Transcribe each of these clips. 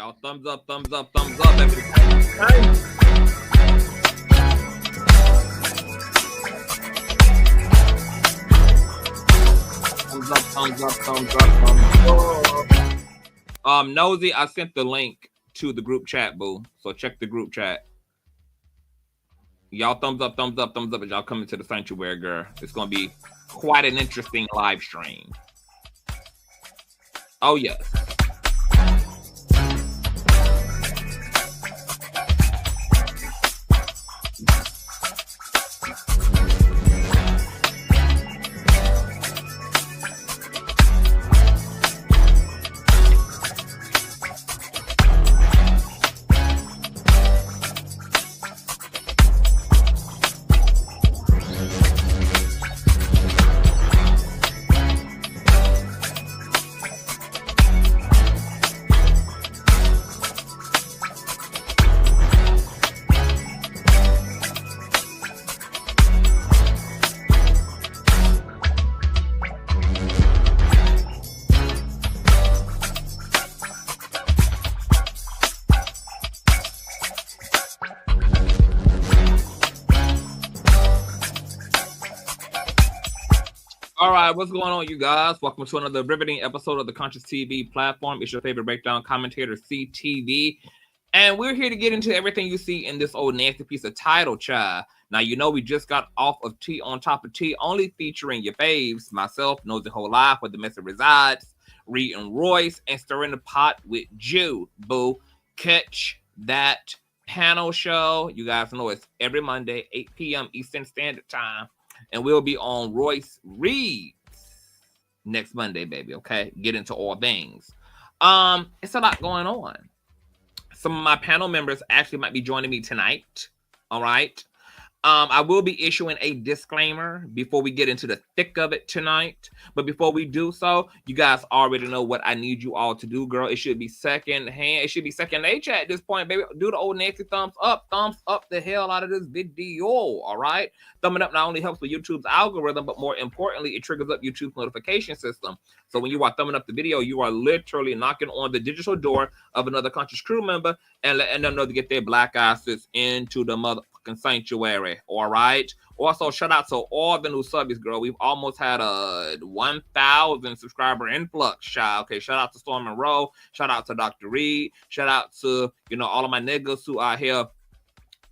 y'all. Thumbs up, thumbs up, thumbs up. Thumbs up, thumbs up, thumbs up, thumbs up. Nosy, I sent the link to the group chat, boo. So check the group chat. Y'all thumbs up, thumbs up, thumbs up as y'all coming to the sanctuary, girl. It's gonna be quite an interesting live stream. Oh yes. All right, what's going on, you guys? Welcome to another riveting episode of the Consciouztv platform. It's your favorite breakdown commentator, CTV. And we're here to get into everything you see in this old nasty piece of title, child. Now, you know we just got off of Tea on Top of Tea, only featuring your faves, myself, Knows the Whole Life, where the message resides, Reed and Royce, and Stirring the Pot with Jew, boo. Catch that panel show. You guys know it's every Monday, 8 p.m. Eastern Standard Time. And we'll be on Royce Reed next Monday, baby, okay? Get into all things. It's a lot going on. Some of my panel members actually might be joining me tonight, all right? I will be issuing a disclaimer before we get into the thick of it tonight. But before we do so, you guys already know what I need you all to do, girl. It should be second hand. It should be second nature at this point, baby. Do the old nasty thumbs up the hell out of this video, all right? Thumbing up not only helps with YouTube's algorithm, but more importantly, it triggers up YouTube's notification system. So when you are thumbing up the video, you are literally knocking on the digital door of another conscious crew member and letting them know to get their black asses into the motherfucking sanctuary, all right? Also, shout out to all the new subbies, girl. We've almost had a 1,000 subscriber influx, child. Okay, shout out to Storm Monroe. Shout out to Dr. Reed. Shout out to, you know, all of my niggas who are here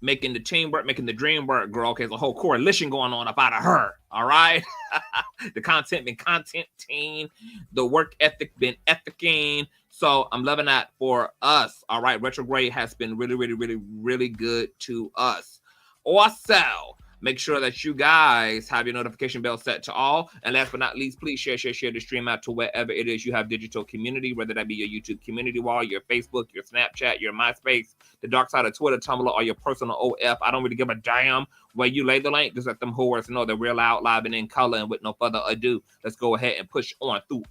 making the team work, making the dream work, girl. Okay, there's a whole coalition going on up out of her, all right? The content been contenting, the work ethic been ethicing. So I'm loving that for us, all right? Retrograde has been really, really, really, really good to us. Also, make sure that you guys have your notification bell set to all. And last but not least, please share the stream out to wherever it is you have digital community, whether that be your YouTube community wall, your Facebook, your Snapchat, your MySpace, the dark side of Twitter, Tumblr, or your personal OF. I don't really give a damn where you lay the link. Just let them whores know that we're loud, live, and in color. And with no further ado, let's go ahead and push on through.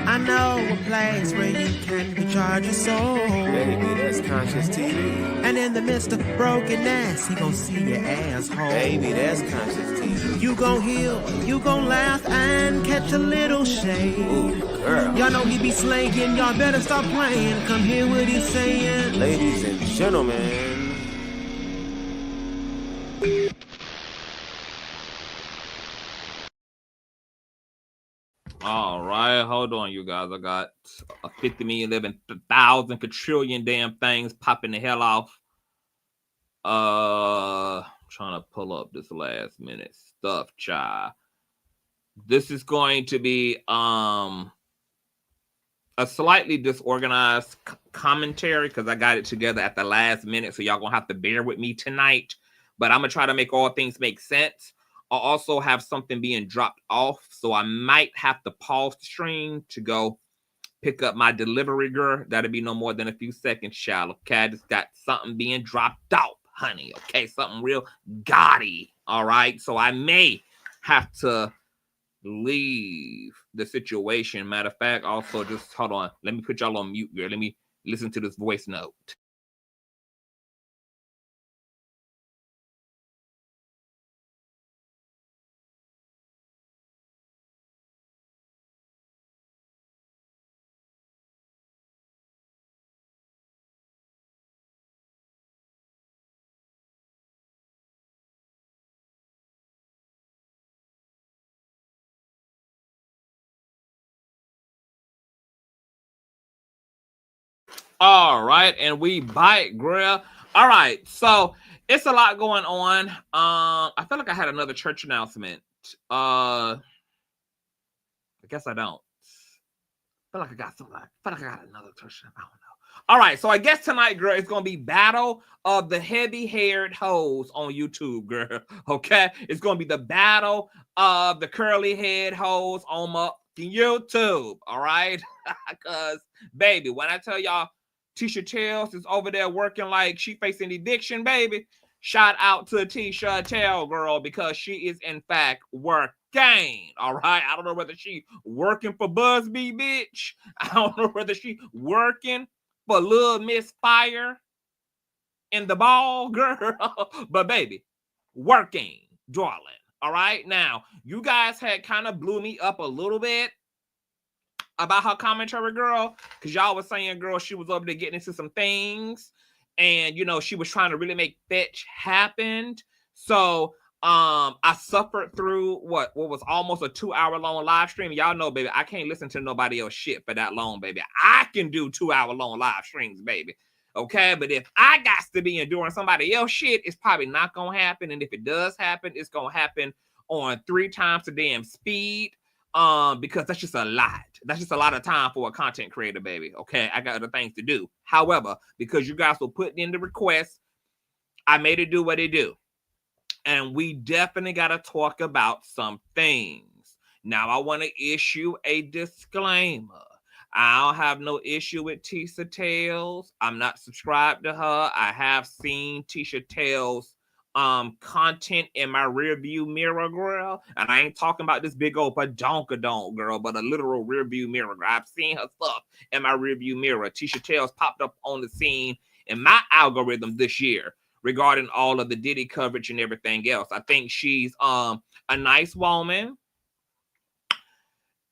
I know a place where you can recharge your soul. Baby, that's Consciouztv. And in the midst of brokenness, he gon' see your asshole. Baby, that's Consciouztv. You gon' heal, you gon' laugh and catch a little shade. Ooh, girl. Y'all know he be slaying, y'all better stop playing. Come hear what he's saying. Ladies and gentlemen. All right, hold on, you guys. I got a 50 million, 11,000 quadrillion damn things popping the hell off. Trying to pull up this last minute stuff, child. This is going to be a slightly disorganized commentary because I got it together at the last minute, so y'all gonna have to bear with me tonight. But I'm gonna try to make all things make sense. I'll also have something being dropped off, so I might have to pause the stream to go pick up my delivery girl. That'll be no more than a few seconds, child. Okay, I just got something being dropped off, honey. Okay, something real gaudy. All right, so I may have to leave the situation. Matter of fact, also just hold on. Let me put y'all on mute, girl. Let me listen to this voice note. All right, and we bite, girl. All right, so it's a lot going on. I feel like I had another church announcement. I guess I don't. I feel like I got something. I feel like I got another church. I don't know. All right, so I guess tonight, girl, it's gonna be Battle of the Heavy-Haired Hoes on YouTube, girl. Okay, it's gonna be the Battle of the Curly Head Hoes on YouTube. All right, because baby, when I tell y'all, Tisha Tails is over there working like she facing eviction, baby. Shout out to Tisha Tails, girl, because she is in fact working. All right, I don't know whether she working for Buzbee, bitch. I don't know whether she working for Little Miss Fire in the ball, girl. But baby, working, darling. All right. Now, you guys had kind of blew me up a little bit about her commentary, girl, because y'all was saying, girl, she was over there getting into some things, and you know, she was trying to really make fetch happen. So I suffered through what was almost a 2-hour long live stream. Y'all know, baby, I can't listen to nobody else shit for that long, baby. I can do 2-hour long live streams, baby. Okay, but if I got to be enduring somebody else shit, it's probably not gonna happen. And if it does happen, it's gonna happen on 3 times the damn speed. Because that's just a lot. That's just a lot of time for a content creator, baby. Okay, I got other things to do. However, because you guys were putting in the request, I made it do what it do. And we definitely got to talk about some things. Now, I want to issue a disclaimer. I don't have no issue with Tisha Tails. I'm not subscribed to her. I have seen Tisha Tails content in my rear view mirror, girl. And I ain't talking about this big old padonkadonk, girl, but a literal rear view mirror, girl. I've seen her stuff in my rear view mirror. Tisha Tails popped up on the scene in my algorithm this year regarding all of the Diddy coverage and everything else. I think she's a nice woman.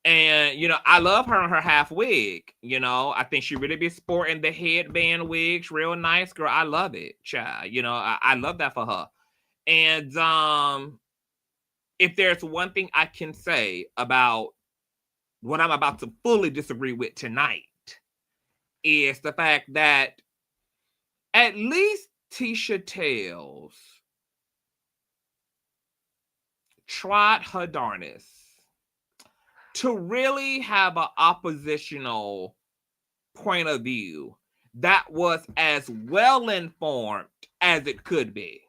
And, you know, I love her in her half wig. You know, I think she really be sporting the headband wigs. Real nice, girl. I love it, child. You know, I love that for her. And if there's one thing I can say about what I'm about to fully disagree with tonight, is the fact that at least Tisha Tails tried her darnest to really have an oppositional point of view that was as well informed as it could be.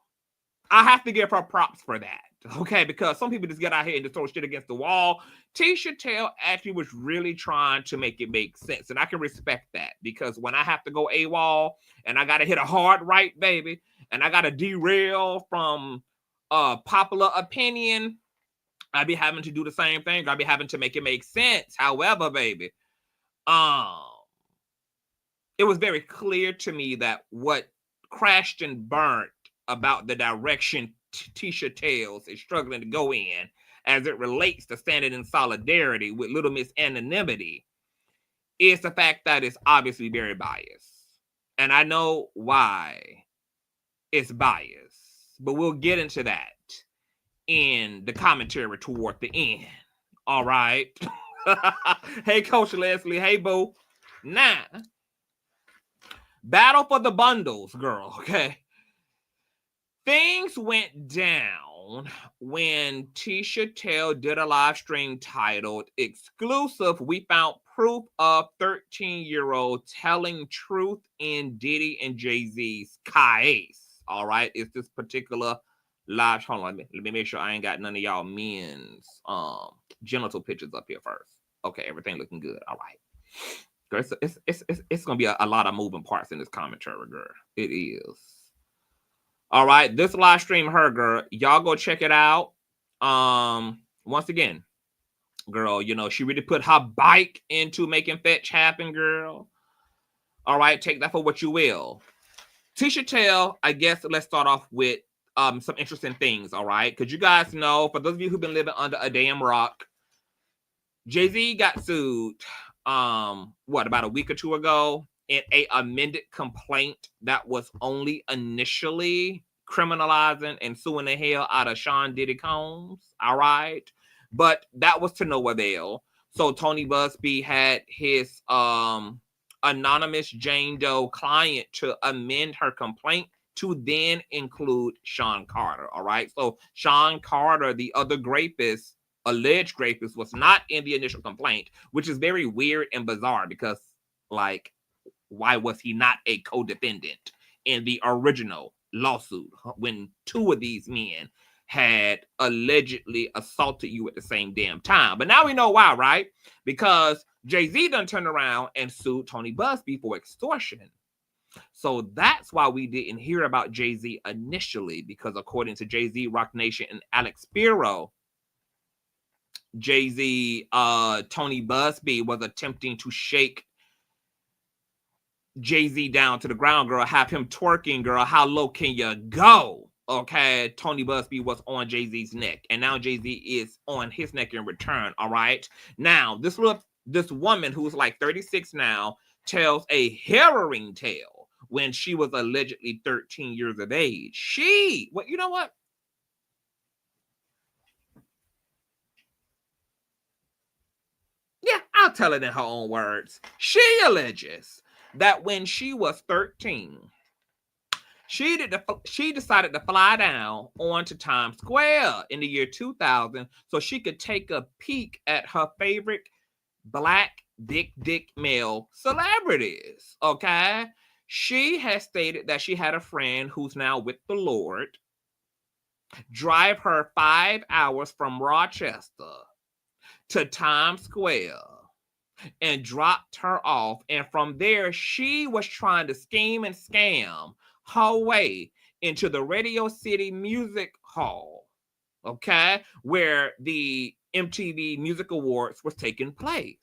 I have to give her props for that, okay? Because some people just get out here and just throw shit against the wall. Tisha Tails actually was really trying to make it make sense, and I can respect that, because when I have to go AWOL and I got to hit a hard right, baby, and I got to derail from popular opinion, I be having to do the same thing. I be having to make it make sense. However, baby, it was very clear to me that what crashed and burnt about the direction Tisha Tails is struggling to go in as it relates to standing in solidarity with Little Miss Anonymity is the fact that it's obviously very biased. And I know why it's biased, but we'll get into that in the commentary toward the end. All right. Hey, Coach Leslie. Hey, boo. Now, battle for the bundles, girl. Okay. Things went down when Tisha Tails did a live stream titled Exclusive. We found proof of 13-year-old telling truth in Diddy and Jay-Z's case. All right. It's this particular live. Hold on, let me make sure I ain't got none of y'all men's genital pictures up here first. Okay, everything looking good. All right, girl, it's gonna be a lot of moving parts in this commentary, girl. It is. All right, this live stream, her girl, y'all go check it out. Once again, girl, you know, she really put her bike into making fetch happen, girl. All right, take that for what you will. Tisha Tails, I guess let's start off with some interesting things, all right? Because you guys know, for those of you who've been living under a damn rock, Jay-Z got sued, about a week or two ago in a amended complaint that was only initially criminalizing and suing the hell out of Sean Diddy Combs, all right? But that was to no avail. So Tony Buzbee had his anonymous Jane Doe client to amend her complaint to then include Sean Carter. All right. So Sean Carter, the other rapist, alleged rapist, was not in the initial complaint, which is very weird and bizarre because, like, why was he not a co-defendant in the original lawsuit when two of these men had allegedly assaulted you at the same damn time? But now we know why, right? Because Jay-Z done turned around and sued Tony Buzbee for extortion. So that's why we didn't hear about Jay-Z initially, because according to Jay-Z, Rock Nation, and Alex Spiro, Jay-Z, Tony Buzbee was attempting to shake Jay-Z down to the ground, girl, have him twerking, girl. How low can you go? Okay, Tony Buzbee was on Jay-Z's neck, and now Jay-Z is on his neck in return. All right. Now, this woman who's like 36 now tells a harrowing tale when she was allegedly 13 years of age. You know what? Yeah, I'll tell it in her own words. She alleges that when she was 13, she decided to fly down onto Times Square in the year 2000 so she could take a peek at her favorite black big dick male celebrities. Okay. She has stated that she had a friend who's now with the Lord drive her 5 hours from Rochester to Times Square and dropped her off. And from there, she was trying to scheme and scam her way into the Radio City Music Hall, okay, where the MTV Music Awards was taking place.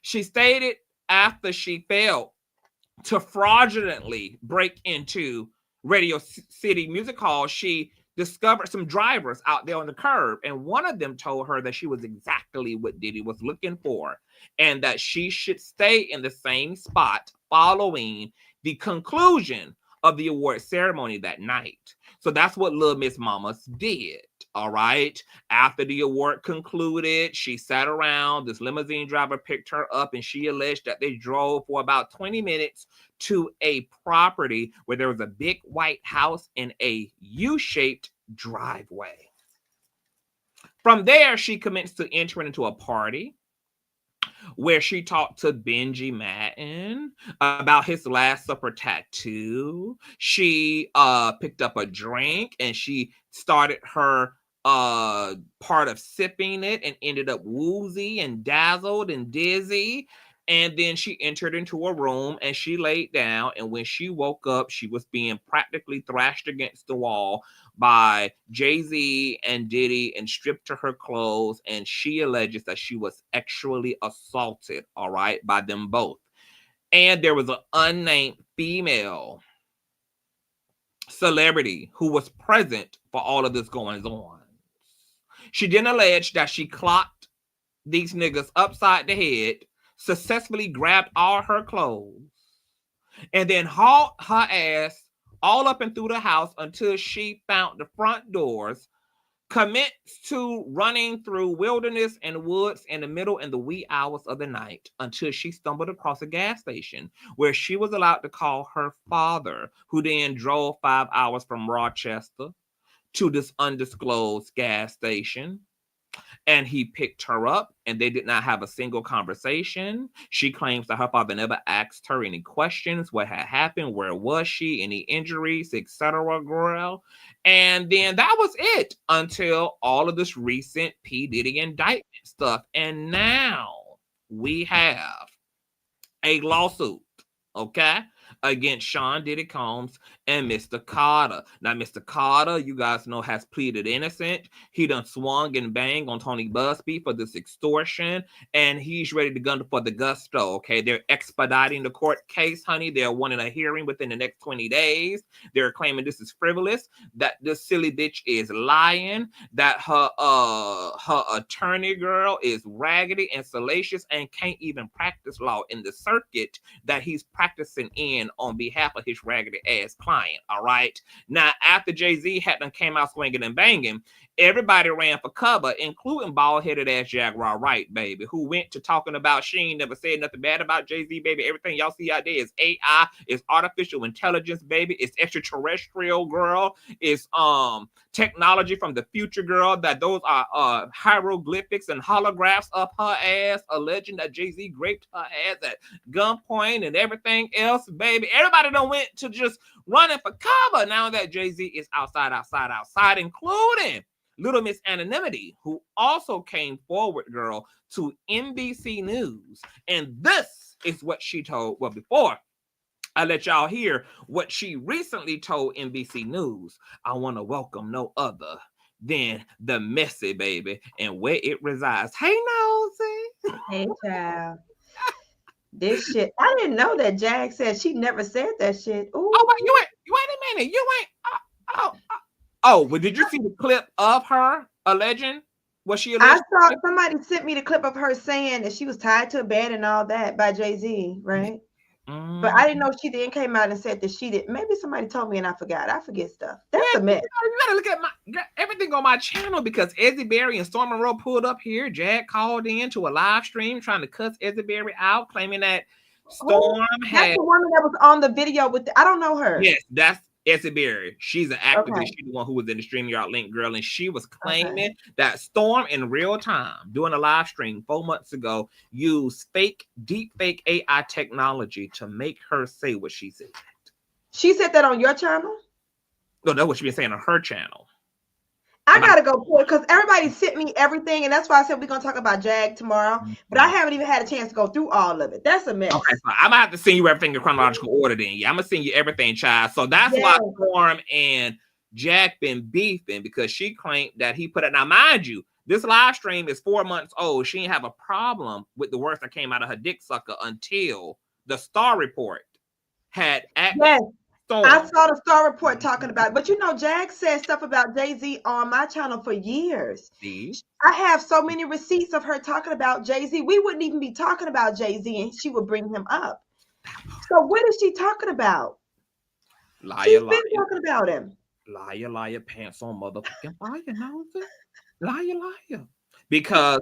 She stated after she failed to fraudulently break into Radio City Music Hall, she discovered some drivers out there on the curb, and one of them told her that she was exactly what Diddy was looking for and that she should stay in the same spot following the conclusion of the award ceremony that night. So that's what Little Miss Mamas did. All right. After the award concluded, she sat around. This limousine driver picked her up, and she alleged that they drove for about 20 minutes to a property where there was a big white house and a U-shaped driveway. From there, she commenced to enter into a party where she talked to Benji Madden about his Last Supper tattoo. She picked up a drink and she started her part of sipping it and ended up woozy and dazzled and dizzy. And then she entered into a room and she laid down. And when she woke up, she was being practically thrashed against the wall by Jay-Z and Diddy and stripped to her clothes. And she alleges that she was sexually assaulted, all right, by them both. And there was an unnamed female celebrity who was present for all of this going on. She then alleged that she clocked these niggas upside the head, successfully grabbed all her clothes, and then hauled her ass all up and through the house until she found the front doors, commenced to running through wilderness and woods in the middle and the wee hours of the night until she stumbled across a gas station where she was allowed to call her father, who then drove 5 hours from Rochester to this undisclosed gas station. And he picked her up, and they did not have a single conversation. She claims that her father never asked her any questions, what had happened, where was she, any injuries, etc., girl. And then that was it until all of this recent P. Diddy indictment stuff. And now we have a lawsuit, okay, against Sean Diddy Combs and Mr. Carter. Now, Mr. Carter, you guys know, has pleaded innocent. He done swung and banged on Tony Buzbee for this extortion, and he's ready to gun for the gusto, okay? They're expediting the court case, honey. They're wanting a hearing within the next 20 days. They're claiming this is frivolous, that this silly bitch is lying, that her attorney girl is raggedy and salacious and can't even practice law in the circuit that he's practicing in on behalf of his raggedy ass client. All right. Now, after Jay-Z had done came out swinging and banging, everybody ran for cover, including bald-headed ass Jaguar Wright, baby, who went to talking about she ain't never said nothing bad about Jay-Z, baby. Everything y'all see out there is AI, is artificial intelligence, baby. It's extraterrestrial, girl. It's technology from the future, girl. That those are hieroglyphics and holographs up her ass, alleging that Jay-Z raped her ass at gunpoint and everything else, baby. Everybody done went to just running for cover now that Jay-Z is outside, including Little Miss Anonymity, who also came forward, girl, to NBC News. And this is what she told, well, before I let y'all hear what she recently told NBC News, I want to welcome no other than the messy baby and where it resides. Hey, Nosy. Hey, child. This shit, I didn't know that Jag said she never said that shit. Ooh. Oh, but wait a minute. You ain't, oh, but did you see the clip of her alleging? Was she alleged? I saw somebody sent me the clip of her saying that she was tied to a bed and all that by Jay-Z, right? But I didn't know she then came out and said that she did. Maybe somebody told me and I forgot. I forget stuff. That's a mess. You gotta look at everything on my channel because Ezzy Berry and Storm Monroe pulled up here. Jag called in to a live stream trying to cuss Ezzy Berry out, claiming that Storm had. That's the woman that was on the video with. I don't know her. Yes, that's Ezzy Berry. She's an activist. Okay. She's the one who was in the StreamYard link, girl, and she was claiming that Storm in real time, doing a live stream 4 months ago, used deep fake AI technology to make her say what she said. She said that on your channel? No, that's what she been saying on her channel. I gotta go pull it because everybody sent me everything, and that's why I said we're gonna talk about Jag tomorrow. But I haven't even had a chance to go through all of it. That's a mess. Okay, so I'm gonna have to send you everything in chronological order. Then, I'm gonna send you everything, child. So that's why Storm and Jag been beefing because she claimed that he put it. Now, mind you, this live stream is 4 months old. She didn't have a problem with the words that came out of her dick sucker until the Star Report had Yes. I saw the Star Report talking about it, but you know, Jag said stuff about Jay-Z on my channel for years. See? I have so many receipts of her talking about Jay-Z. We wouldn't even be talking about Jay-Z, and she would bring him up. So what is she talking about? She's been talking about him. Liar, pants on motherfucking fire, Nosy. Liar. Because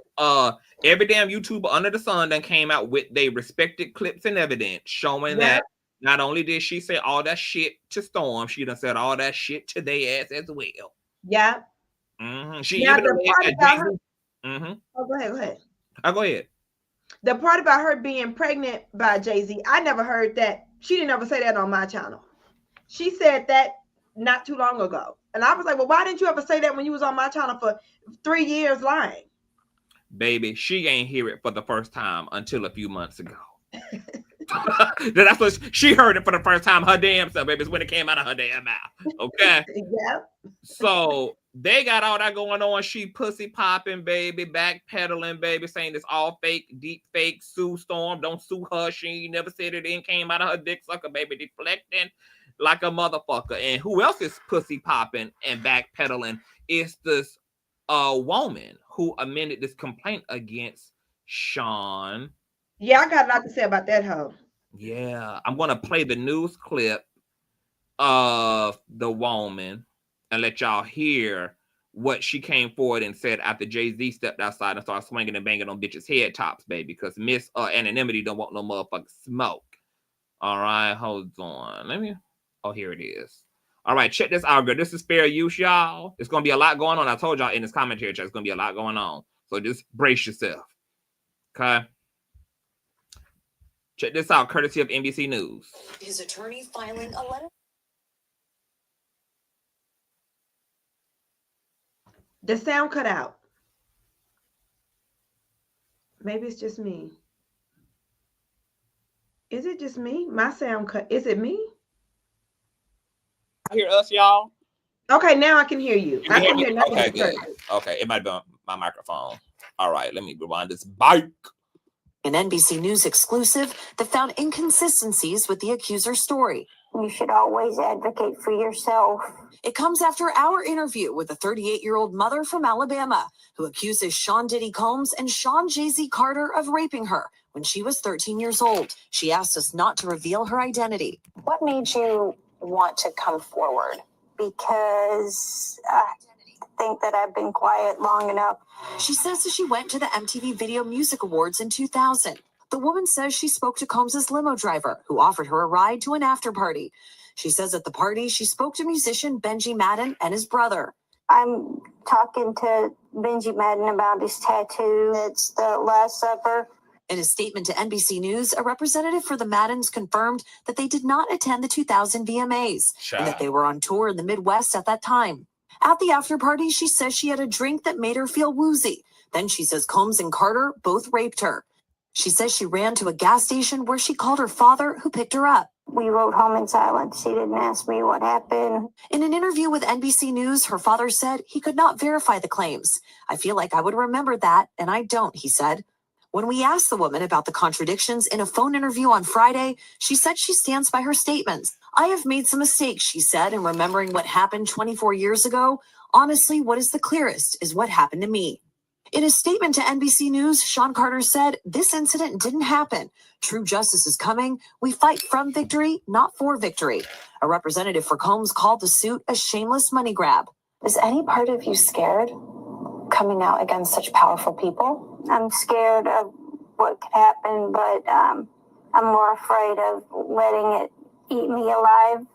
every damn YouTuber under the sun then came out with their respected clips and evidence showing that. Not only did she say all that shit to Storm, she done said all that shit to their ass as well. Yeah. She even Oh, go ahead. Go ahead. The part about her being pregnant by Jay-Z, I never heard that. She didn't ever say that on my channel. She said that not too long ago. And I was like, well, why didn't you ever say that when you was on my channel for 3 years lying? Baby, she ain't hear it for the first time until a few months ago. That's what she heard it for the first time. Her damn self, baby, is when it came out of her damn mouth. Okay. Yeah. So they got all that going on. She pussy popping, baby, backpedaling, baby, saying it's all fake, deep fake. Sue Storm, don't sue her. She never said it. Then came out of her dick sucker, baby, deflecting like a motherfucker. And who else is pussy popping and backpedaling is this woman who amended this complaint against Sean. Yeah, I got a lot to say about that hoe. Yeah, I'm gonna play the news clip of the woman and let y'all hear what she came forward and said after Jay-Z stepped outside and started swinging and banging on bitches' head tops, baby, because Miss Anonymity don't want no motherfucking smoke. All right, hold on. Oh, here it is. All right, check this out, girl. This is fair use, y'all. It's gonna be a lot going on. I told y'all in this commentary chat, it's gonna be a lot going on. So just brace yourself. Okay. Check this out, courtesy of NBC News. His attorney filing a letter. The sound cut out. Maybe it's just me. Is it just me? My sound cut. Is it me? I hear us, y'all. Okay, now I can hear you. I can hear nothing. Okay, good. Okay, it might be on my microphone. All right, let me rewind this bike. An NBC News exclusive that found inconsistencies with the accuser story. You should always advocate for yourself. It comes after our interview with a 38-year-old mother from Alabama who accuses Sean Diddy Combs and Sean Jay-Z Carter of raping her when she was 13 years old. She asked us not to reveal her identity. What made you want to come forward? Because think that I've been quiet long enough. She says that she went to the MTV Video Music Awards in 2000. The woman says she spoke to Combs' limo driver, who offered her a ride to an after party. She says at the party, she spoke to musician Benji Madden and his brother. I'm talking to Benji Madden about his tattoo. It's the Last Supper. In a statement to NBC News, a representative for the Maddens confirmed that they did not attend the 2000 VMAs and that they were on tour in the Midwest at that time. At the after party, she says she had a drink that made her feel woozy. Then she says Combs and Carter both raped her. She says she ran to a gas station where she called her father, who picked her up. We rode home in silence. She didn't ask me what happened. In an interview with NBC News, her father said he could not verify the claims. I feel like I would remember that, and I don't, he said. When we asked the woman about the contradictions in a phone interview on Friday, she said she stands by her statements. I have made some mistakes, she said, in remembering what happened 24 years ago. Honestly, what is the clearest is what happened to me. In a statement to NBC News, Sean Carter said, this incident didn't happen. True justice is coming. We fight from victory, not for victory. A representative for Combs called the suit a shameless money grab. Is any part of you scared coming out against such powerful people? I'm scared of what could happen, but I'm more afraid of letting it eat me alive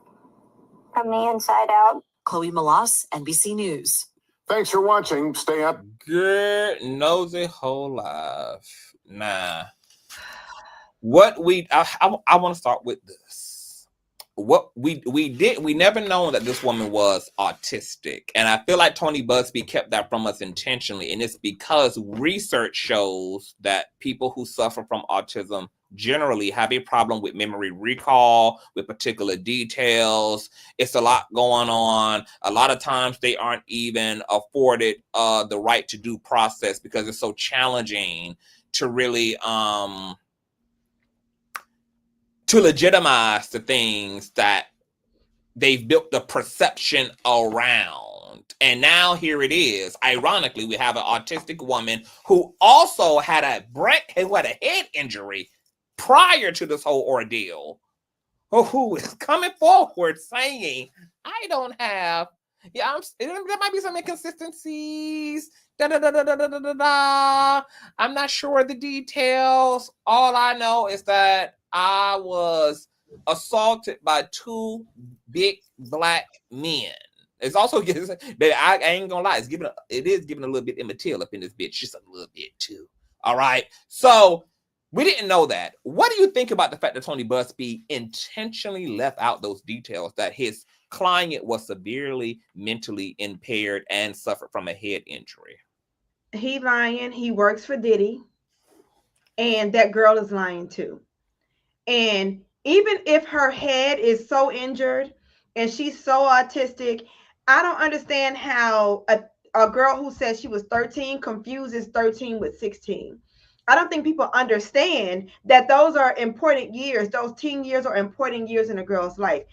from the inside out. Chloe Malas, NBC News. Thanks for watching. Stay up. Good nosy whole life. Nah. What I want to start with this. What we never known that this woman was autistic. And I feel like Tony Buzbee kept that from us intentionally. And it's because research shows that people who suffer from autism generally have a problem with memory recall, with particular details. It's a lot going on. A lot of times they aren't even afforded the right to due process because it's so challenging to really to legitimize the things that they've built the perception around. And now here it is. Ironically, we have an autistic woman who also had a head injury prior to this whole ordeal, who is coming forward saying, I don't have, there might be some inconsistencies, I'm not sure of the details. All I know is that I was assaulted by two big black men. It's also, I ain't gonna lie, it is giving a little bit immaterial up in this bitch, just a little bit too. All right, so we didn't know that. What do you think about the fact that Tony Buzbee intentionally left out those details, that his client was severely mentally impaired and suffered from a head injury? He lying. He works for Diddy. And that girl is lying too. And even if her head is so injured and she's so autistic, I don't understand how a girl who says she was 13 confuses 13 with 16. I don't think people understand that those are important years. Those teen years are important years in a girl's life.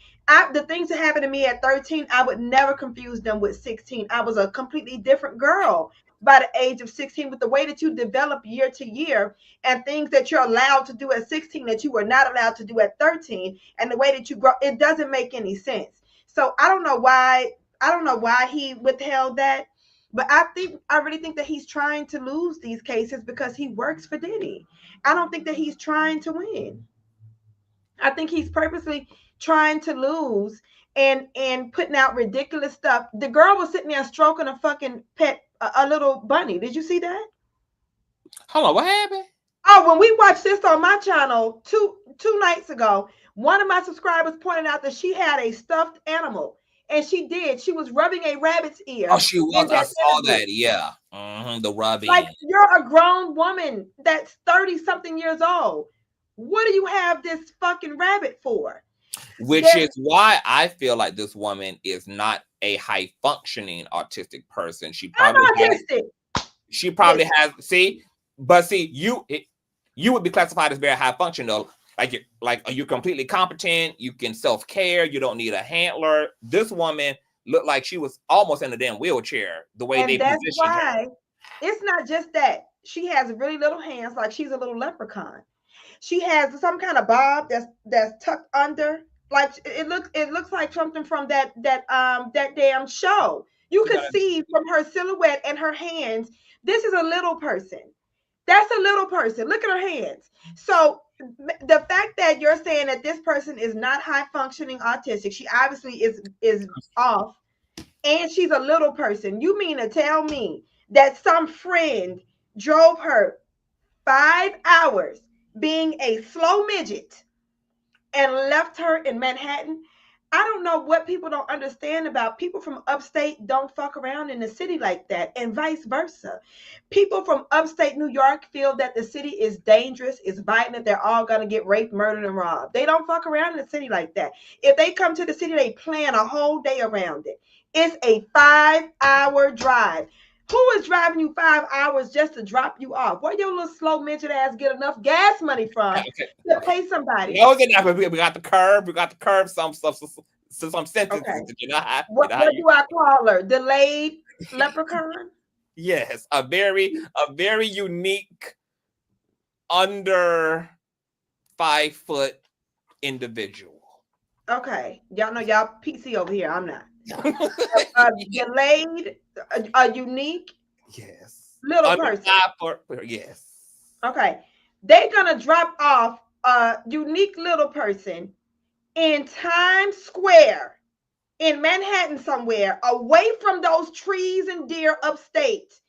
The things that happened to me at 13, I would never confuse them with 16. I was a completely different girl by the age of 16, with the way that you develop year to year and things that you're allowed to do at 16 that you were not allowed to do at 13, and the way that you grow, it doesn't make any sense. So I don't know why he withheld that. But I really think that he's trying to lose these cases because he works for Diddy. I don't think that he's trying to win. I think he's purposely trying to lose and putting out ridiculous stuff. The girl was sitting there stroking a fucking pet, a little bunny. Did you see that? Hold on, what happened? Oh, when we watched this on my channel two nights ago, one of my subscribers pointed out that she had a stuffed animal. And she did. She was rubbing a rabbit's ear. Oh, she was. I saw that. Yeah. The rubbing. Like, you're a grown woman that's 30-something years old. What do you have this fucking rabbit for? Which is why I feel like this woman is not a high-functioning autistic person. She probably has. See, you would be classified as very high-functioning though. Like, are you completely competent? You can self-care. You don't need a handler. This woman looked like she was almost in a damn wheelchair. The way they positioned her. That's why it's not just that she has really little hands, like she's a little leprechaun. She has some kind of bob that's tucked under. Like it looks like something from that damn show. You could see from her silhouette and her hands, this is a little person. That's a little person. Look at her hands. So the fact that you're saying that this person is not high functioning autistic, she obviously is off, and she's a little person. You mean to tell me that some friend drove her 5 hours being a slow midget and left her in Manhattan? I don't know what people don't understand about people from upstate don't fuck around in the city like that, and vice versa. People from upstate New York feel that the city is dangerous, is violent, they're all going to get raped, murdered, and robbed. They don't fuck around in the city like that. If they come to the city, they plan a whole day around it. It's a 5-hour drive. Who is driving you 5 hours just to drop you off? Where your little slow midget ass get enough gas money from to pay somebody? No, we got the curve. We got the curve. Some stuff. Some sentences. Okay. That you know how. What do I call her? Delayed leprechaun? Yes, a very unique under 5 foot individual. Okay, y'all know y'all PC over here. I'm not. Delayed, a unique, yes, little person. Yes. Okay, they're gonna drop off a unique little person in Times Square in Manhattan somewhere, away from those trees and deer upstate,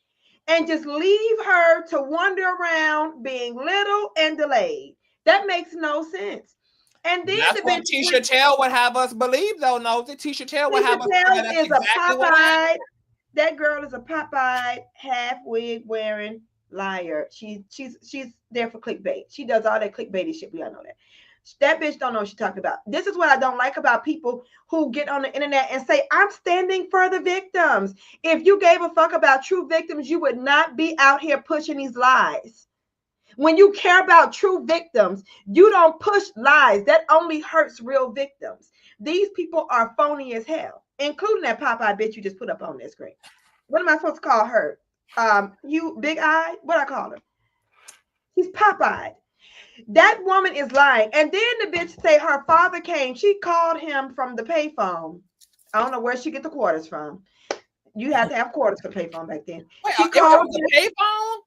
and just leave her to wander around being little and delayed. That makes no sense. And then that's what Tisha Tails would have us believe, though. No, Tisha Tails would have us believe that's exactly what happened. That girl is a pop-eyed, half wig wearing liar. She's there for clickbait. She does all that clickbaity shit. We all know that. That bitch don't know what she's talking about. This is what I don't like about people who get on the internet and say, I'm standing for the victims. If you gave a fuck about true victims, you would not be out here pushing these lies. When you care about true victims, you don't push lies. That only hurts real victims. These people are phony as hell, including that Popeye bitch you just put up on that screen. What am I supposed to call her? You big eye? What I call her? She's Popeye. That woman is lying. And then the bitch say her father came. She called him from the payphone. I don't know where she get the quarters from. You had to have quarters for payphone back then. Wait, she called the payphone?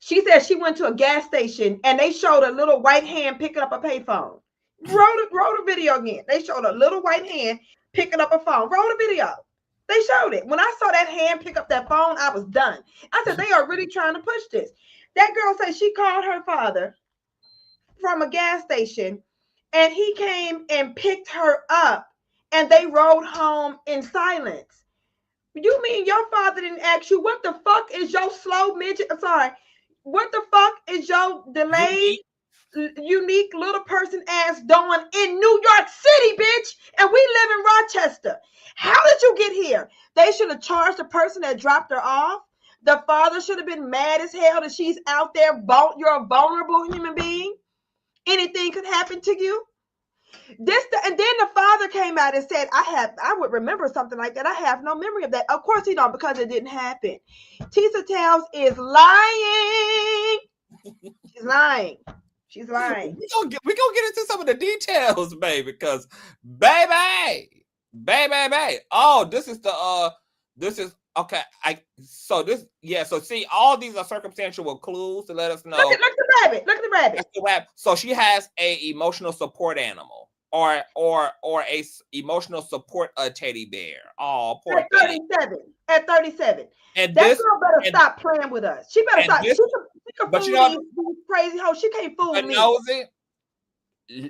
She said she went to a gas station and they showed a little white hand picking up a payphone. Roll the video again. They showed a little white hand picking up a phone. Roll the video. They showed it. When I saw that hand pick up that phone, I was done. I said, they are really trying to push this. That girl said she called her father from a gas station and he came and picked her up and they rode home in silence. You mean your father didn't ask you, what the fuck is your slow midget? I'm sorry. What the fuck is your delayed, unique little person ass doing in New York City, bitch? And we live in Rochester. How did you get here? They should have charged the person that dropped her off. The father should have been mad as hell that she's out there. You're a vulnerable human being. Anything could happen to you. And then the father came out and said, I would remember something like that. I have no memory of that. Of course he don't, because it didn't happen. Tisha Tails is lying. She's lying. She's lying. We're gonna get into some of the details, baby, because baby. Oh, this is okay. So see, all these are circumstantial clues to let us know. Look at the rabbit. So she has a emotional support animal or a emotional support teddy bear. Oh, poor at 37. And that girl better stop playing with us. She better stop. She can but fool you know, these crazy hoes. She can't fool me.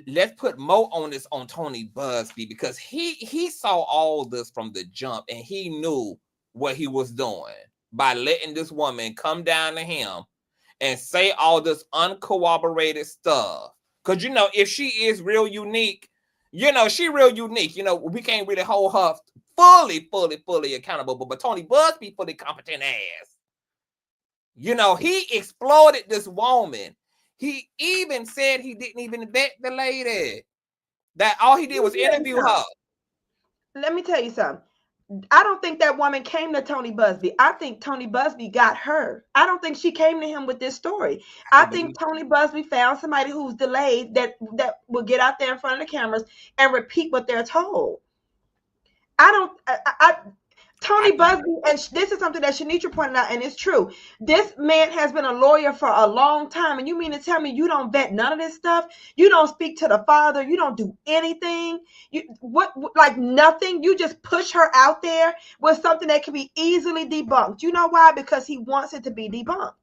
Let's put more on this on Tony Buzbee, because he saw all this from the jump and he knew what he was doing by letting this woman come down to him and say all this uncorroborated stuff. Because, if she is real unique, she real unique. We can't really hold her fully accountable. But Tony Buzbee, fully competent ass. He exploited this woman. He even said he didn't even vet the lady. That all he did was interview her. Let me tell you something. I don't think that woman came to Tony Buzbee. I think Tony Buzbee got her. I don't think she came to him with this story. I think Tony Buzbee found somebody who's delayed that will get out there in front of the cameras and repeat what they're told. Tony Buzbee, and this is something that Shanitra pointed out, and it's true. This man has been a lawyer for a long time, and you mean to tell me you don't vet none of this stuff? You don't speak to the father. You don't do anything. Like nothing. You just push her out there with something that can be easily debunked. You know why? Because he wants it to be debunked.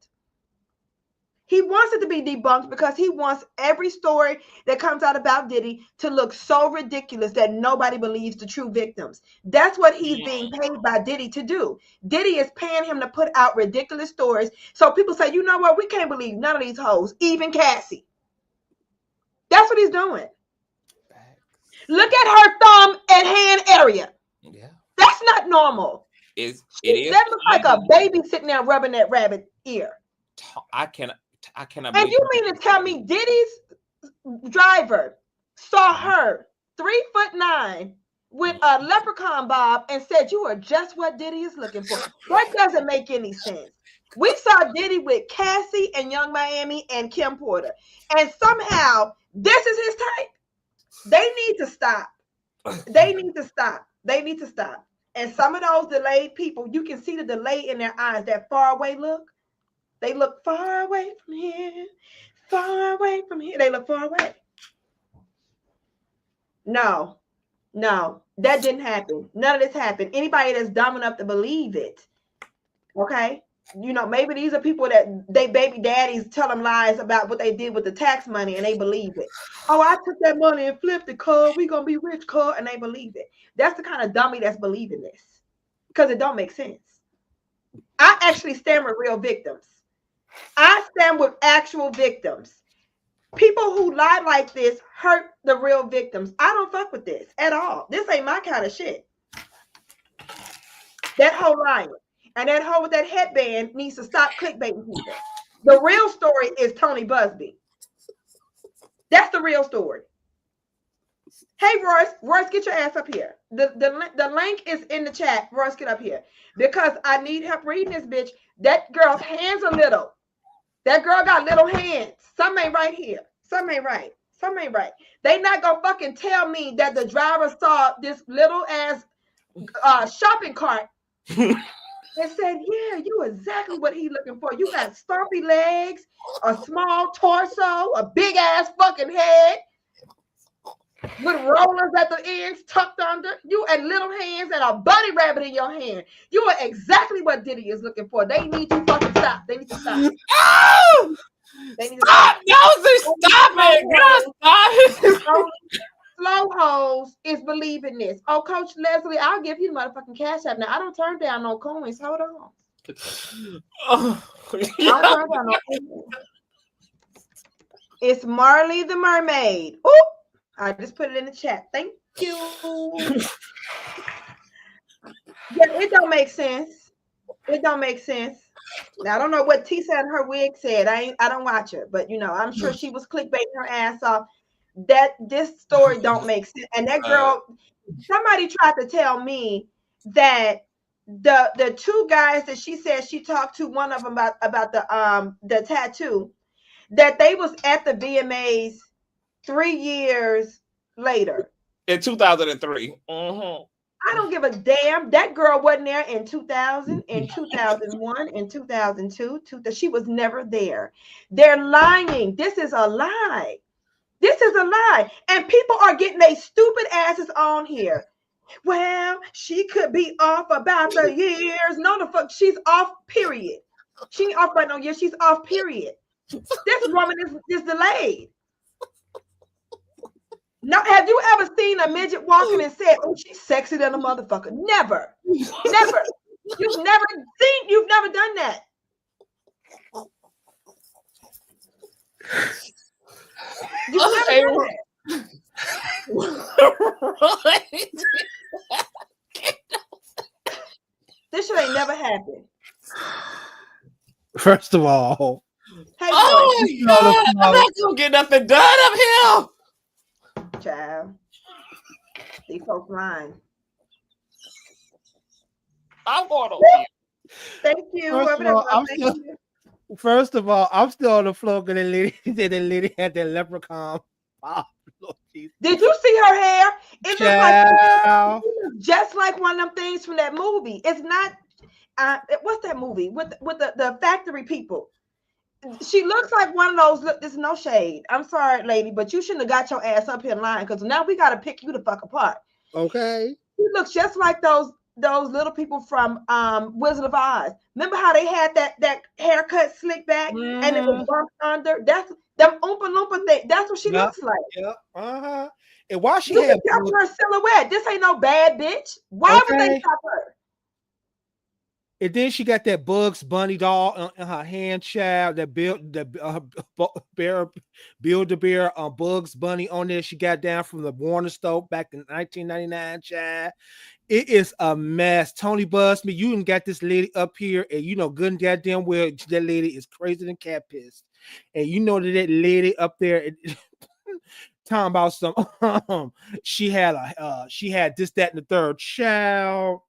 He wants it to be debunked because he wants every story that comes out about Diddy to look so ridiculous that nobody believes the true victims. That's what he's being paid by Diddy to do. Diddy is paying him to put out ridiculous stories. So people say, you know what? We can't believe none of these hoes, even Cassie. That's what he's doing. Look at her thumb and hand area. Yeah. That's not normal. It is. That looks like a baby sitting there rubbing that rabbit ear. I cannot. And you mean to tell me Diddy's driver saw her 3'9" with a leprechaun bob and said, you are just what Diddy is looking for? That doesn't make any sense. We saw Diddy with Cassie and Young Miami and Kim Porter, and somehow this is his type. They need to stop. They need to stop. They need to stop. And some of those delayed people, you can see the delay in their eyes, that far away look. They look far away from here, far away from here. They look far away. No, that didn't happen. None of this happened. Anybody that's dumb enough to believe it, okay? You know, maybe these are people that they baby daddies tell them lies about what they did with the tax money and they believe it. Oh, I took that money and flipped it, cuz we gonna be rich, cuz, and they believe it. That's the kind of dummy that's believing this because it don't make sense. I actually stand with real victims. I stand with actual victims. People who lie like this hurt the real victims. I don't fuck with this at all. This ain't my kind of shit. That whole lying and that hoe with that headband needs to stop clickbaiting people. The real story is Tony Buzbee. That's the real story. Hey, Royce, get your ass up here. The link is in the chat. Royce, get up here because I need help reading this bitch. That girl's hands are little. That girl got little hands. Something ain't right here. Something ain't right. Something ain't right. They not gonna fucking tell me that the driver saw this little ass shopping cart and said, yeah, you exactly what he looking for. You got stumpy legs, a small torso, a big ass fucking head with rollers at the ends tucked under you and little hands and a bunny rabbit in your hand. You are exactly what Diddy is looking for. They need to fucking stop. They need to stop. Oh! They need to stop! Stop it! Stop it! Slow hoes is believing this. Oh, Coach Leslie, I'll give you the motherfucking cash app now. I don't turn down no coins. Hold on. Oh, I don't turn down no coins. It's Marley the Mermaid. Oop! I just put it in the chat. Thank you. Yeah, it don't make sense. It don't make sense. Now, I don't know what Tisa and her wig said. I don't watch her, but you know, I'm sure she was clickbaiting her ass off. That this story don't make sense. And that girl, somebody tried to tell me that the two guys that she said she talked to, one of them about the tattoo, that they was at the VMAs 3 years later. In 2003. Mm-hmm. I don't give a damn. That girl wasn't there in 2000, in 2001, in 2002. She was never there. They're lying. This is a lie. This is a lie. And people are getting their stupid asses on here. Well, she could be off about the years. No, the fuck, she's off, period. She ain't off by no years. She's off, period. This woman is delayed. No, have you ever seen a midget walking and said, oh, she's sexy than a motherfucker? Never. Never. You've never done that. You've never done that. This shit ain't never happened. First of all, hey, oh my God, I'm not gonna get nothing done up here. Child, these folks lying. I'm going to Thank you. First of all, I'm still on the floor because the lady had that leprechaun Pablo. Did you see her hair? It Child. looks just like one of them things from that movie. It's not. What's that movie with the factory people? She looks like one of those. Look, there's no shade. I'm sorry, lady, but you shouldn't have got your ass up here in line because now we got to pick you the fuck apart. Okay. She looks just like those little people from Wizard of Oz. Remember how they had that haircut slick back and it was bumped under? That's them Oompa Loompa thing. That's what she looks like. Yeah. And why she you had can tell her silhouette. This ain't no bad bitch. Why would they stop her? And then she got that Bugs Bunny doll in her hand, child. That Build-A-Bear Bugs Bunny on there. She got down from the Warner store back in 1999, child. It is a mess. Tony Buzbee, you done got this lady up here, and you know good and goddamn well that lady is crazy than cat piss. And you know that lady up there talking about some she had this, that, and the third, child.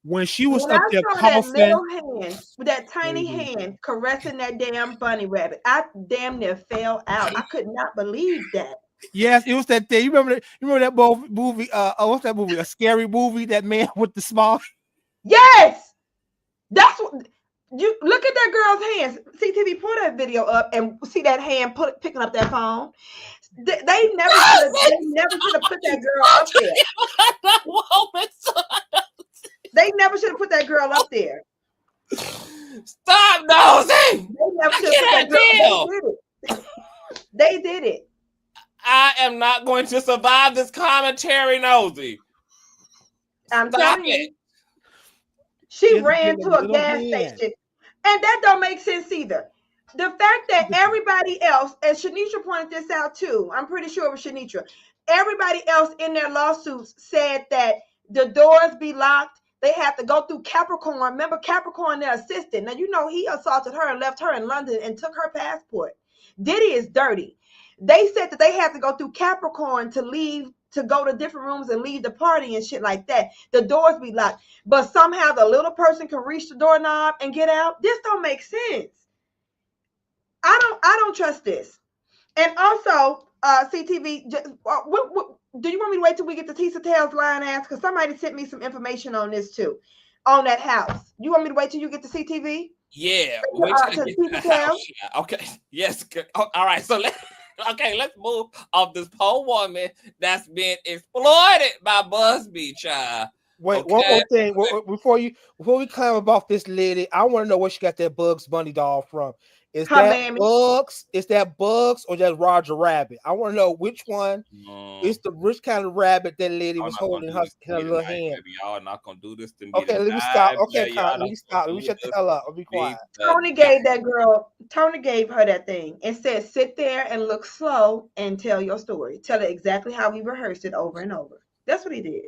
When she was up there coughing, that little hand with that tiny hand caressing that damn bunny rabbit, I damn near fell out. I could not believe that. Yes, it was that thing. You remember that movie? What's that movie? A Scary Movie. That man with the small. Yes, that's what you look at that girl's hands. CTV, pull that video up and see that hand picking up that phone. They never should have put that girl up there. They never should have put that girl up there. Stop, Nosy! They never should have put that girl. They did it. I am not going to survive this commentary, Nosy. I'm telling you. She ran to a gas station. And that don't make sense either. The fact that everybody else, and Shanitra pointed this out too, I'm pretty sure it was Shanitra, everybody else in their lawsuits said that the doors be locked. They have to go through Capricorn. Remember Capricorn, their assistant. Now, you know, he assaulted her and left her in London and took her passport. Diddy is dirty. They said that they had to go through Capricorn to leave, to go to different rooms and leave the party and shit like that. The doors be locked. But somehow the little person can reach the doorknob and get out. This don't make sense. I don't trust this. And also, CTV, do you want me to wait till we get the Tisha Tails line ask? Because somebody sent me some information on this too, on that house. You want me to wait till you get to CTV? Yeah. Wait till I get to the house. Okay. Yes. All right. So let's move off this poor woman that's been exploited by Buzbee, child. Wait, one more thing. Before we climb about this lady, I want to know where she got that Bugs Bunny doll from. Is that Bugs? Is that Bugs or just Roger Rabbit? I want to know which one is the which kind of rabbit that lady was holding in her little hand. Y'all not gonna do this to me. Okay, let me stop. Okay, let me stop. Let me shut the hell up. I'll be quiet. Tony gave her that thing and said, sit there and look slow and tell your story. Tell it exactly how we rehearsed it over and over. That's what he did.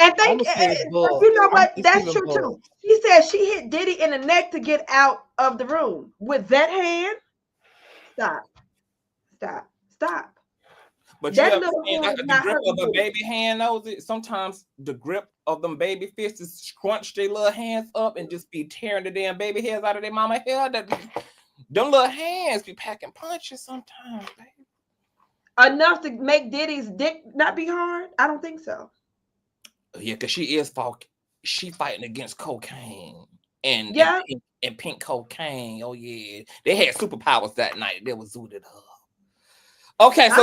And you know what? That's true too. He said she hit Diddy in the neck to get out of the room with that hand. Stop. But that the grip of a baby hand knows it. Sometimes the grip of them baby fists is scrunch their little hands up and just be tearing the damn baby hairs out of their mama hair. Them little hands be packing punches sometimes, baby. Enough to make Diddy's dick not be hard? I don't think so. Yeah, because she fighting against cocaine and pink cocaine. Oh yeah, they had superpowers that night. They was zooted up. Okay, so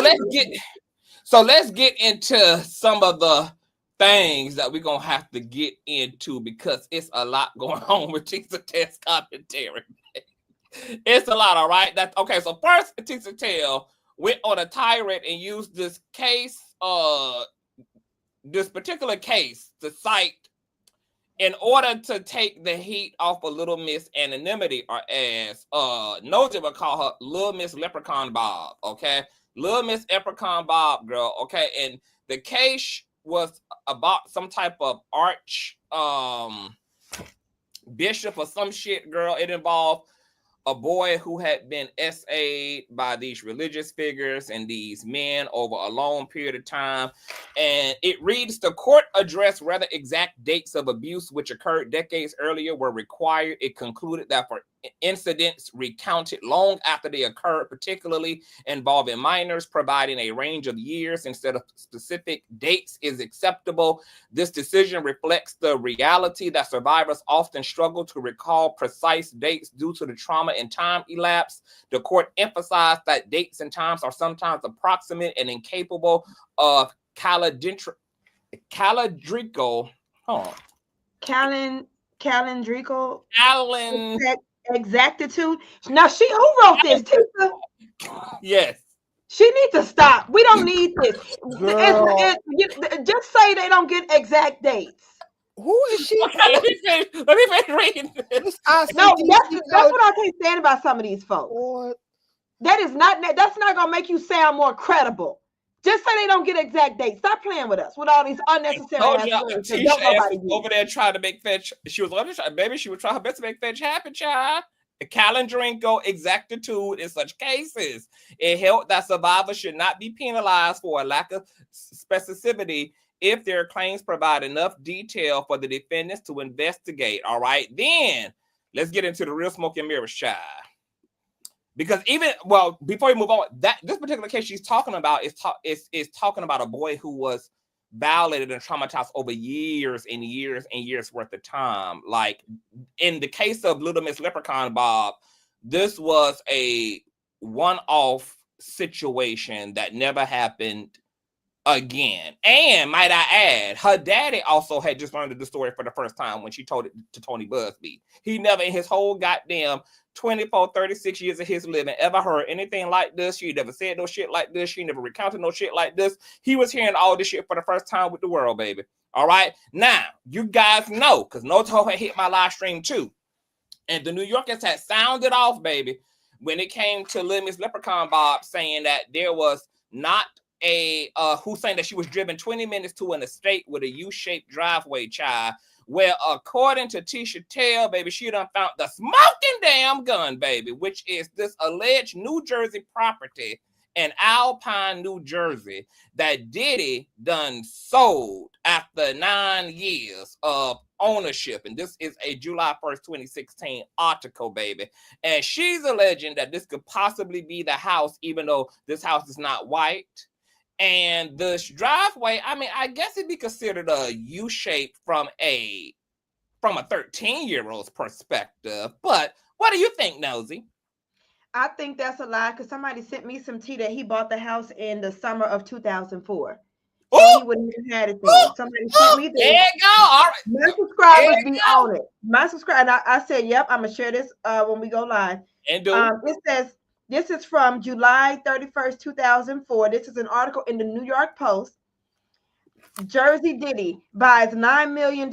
let's get into some of the things that we're gonna have to get into because it's a lot going on with Tisha Tails commentary. It's a lot, all right. That's okay. So first, Tisha Tails went on a tirade and used this case, this particular case to cite in order to take the heat off of Little Miss Anonymity, or as Nosy would call her, Little Miss Leprechaun Bob, okay? Little Miss Leprechaun Bob, girl, okay? And the case was about some type of arch bishop or some shit, girl. It involved a boy who had been SA'd by these religious figures and these men over a long period of time. And it reads, the court addressed rather exact dates of abuse which occurred decades earlier were required. It concluded that for incidents recounted long after they occurred, particularly involving minors. Providing a range of years instead of specific dates is acceptable. This decision reflects the reality that survivors often struggle to recall precise dates due to the trauma and time elapsed. The court emphasized that dates and times are sometimes approximate and incapable of calendrical exactitude. Now, who wrote this? Tisa? Yes. She needs to stop. We don't need this. Just say they don't get exact dates. Who is she? Let me finish reading this. No, that's what I can't stand about some of these folks. What? That's not gonna make you sound more credible. Just say they don't get exact dates. Stop playing with us with all these unnecessary words. Tisha over there trying to make fetch. She was trying her best to make fetch happen, child. Calendrical exactitude in such cases. It held that survivors should not be penalized for a lack of specificity if their claims provide enough detail for the defendants to investigate. All right, then let's get into the real smoke and mirrors, child. Because before we move on, this particular case she's talking about is talking about a boy who was violated and traumatized over years and years and years worth of time. Like in the case of Little Miss Leprechaun Bob, this was a one-off situation that never happened again. And might I add, her daddy also had just learned the story for the first time when she told it to Tony Buzbee. He never in his whole goddamn 24, 36 years of his living ever heard anything like this. She never said no shit like this. She never recounted no shit like this. He was hearing all this shit for the first time with the world, baby. All right. Now, you guys know, because No Toe had hit my live stream too. And the New Yorkers had sounded off, baby, when it came to Little Miss Leprechaun Bob saying that there was not who's saying that she was driven 20 minutes to an estate with a U-shaped driveway, child. Well, according to Tisha Tails, baby, she done found the smoking damn gun, baby, which is this alleged New Jersey property in Alpine, New Jersey, that Diddy done sold after 9 years of ownership. And this is a July 1st, 2016 article, baby. And she's alleging that this could possibly be the house, even though this house is not white. And the driveway, I mean, I guess it'd be considered a U-shape from a 13-year-old's perspective. But what do you think, Nosy? I think that's a lie because somebody sent me some tea that he bought the house in the summer of 2004. He wouldn't have had it then. Somebody sent me this. There you go. All right. My subscribers be on it. My subscriber. I said, yep, I'm gonna share this when we go live. And do it says. This is from July 31st, 2004. This is an article in the New York Post. Jersey Diddy buys $9 million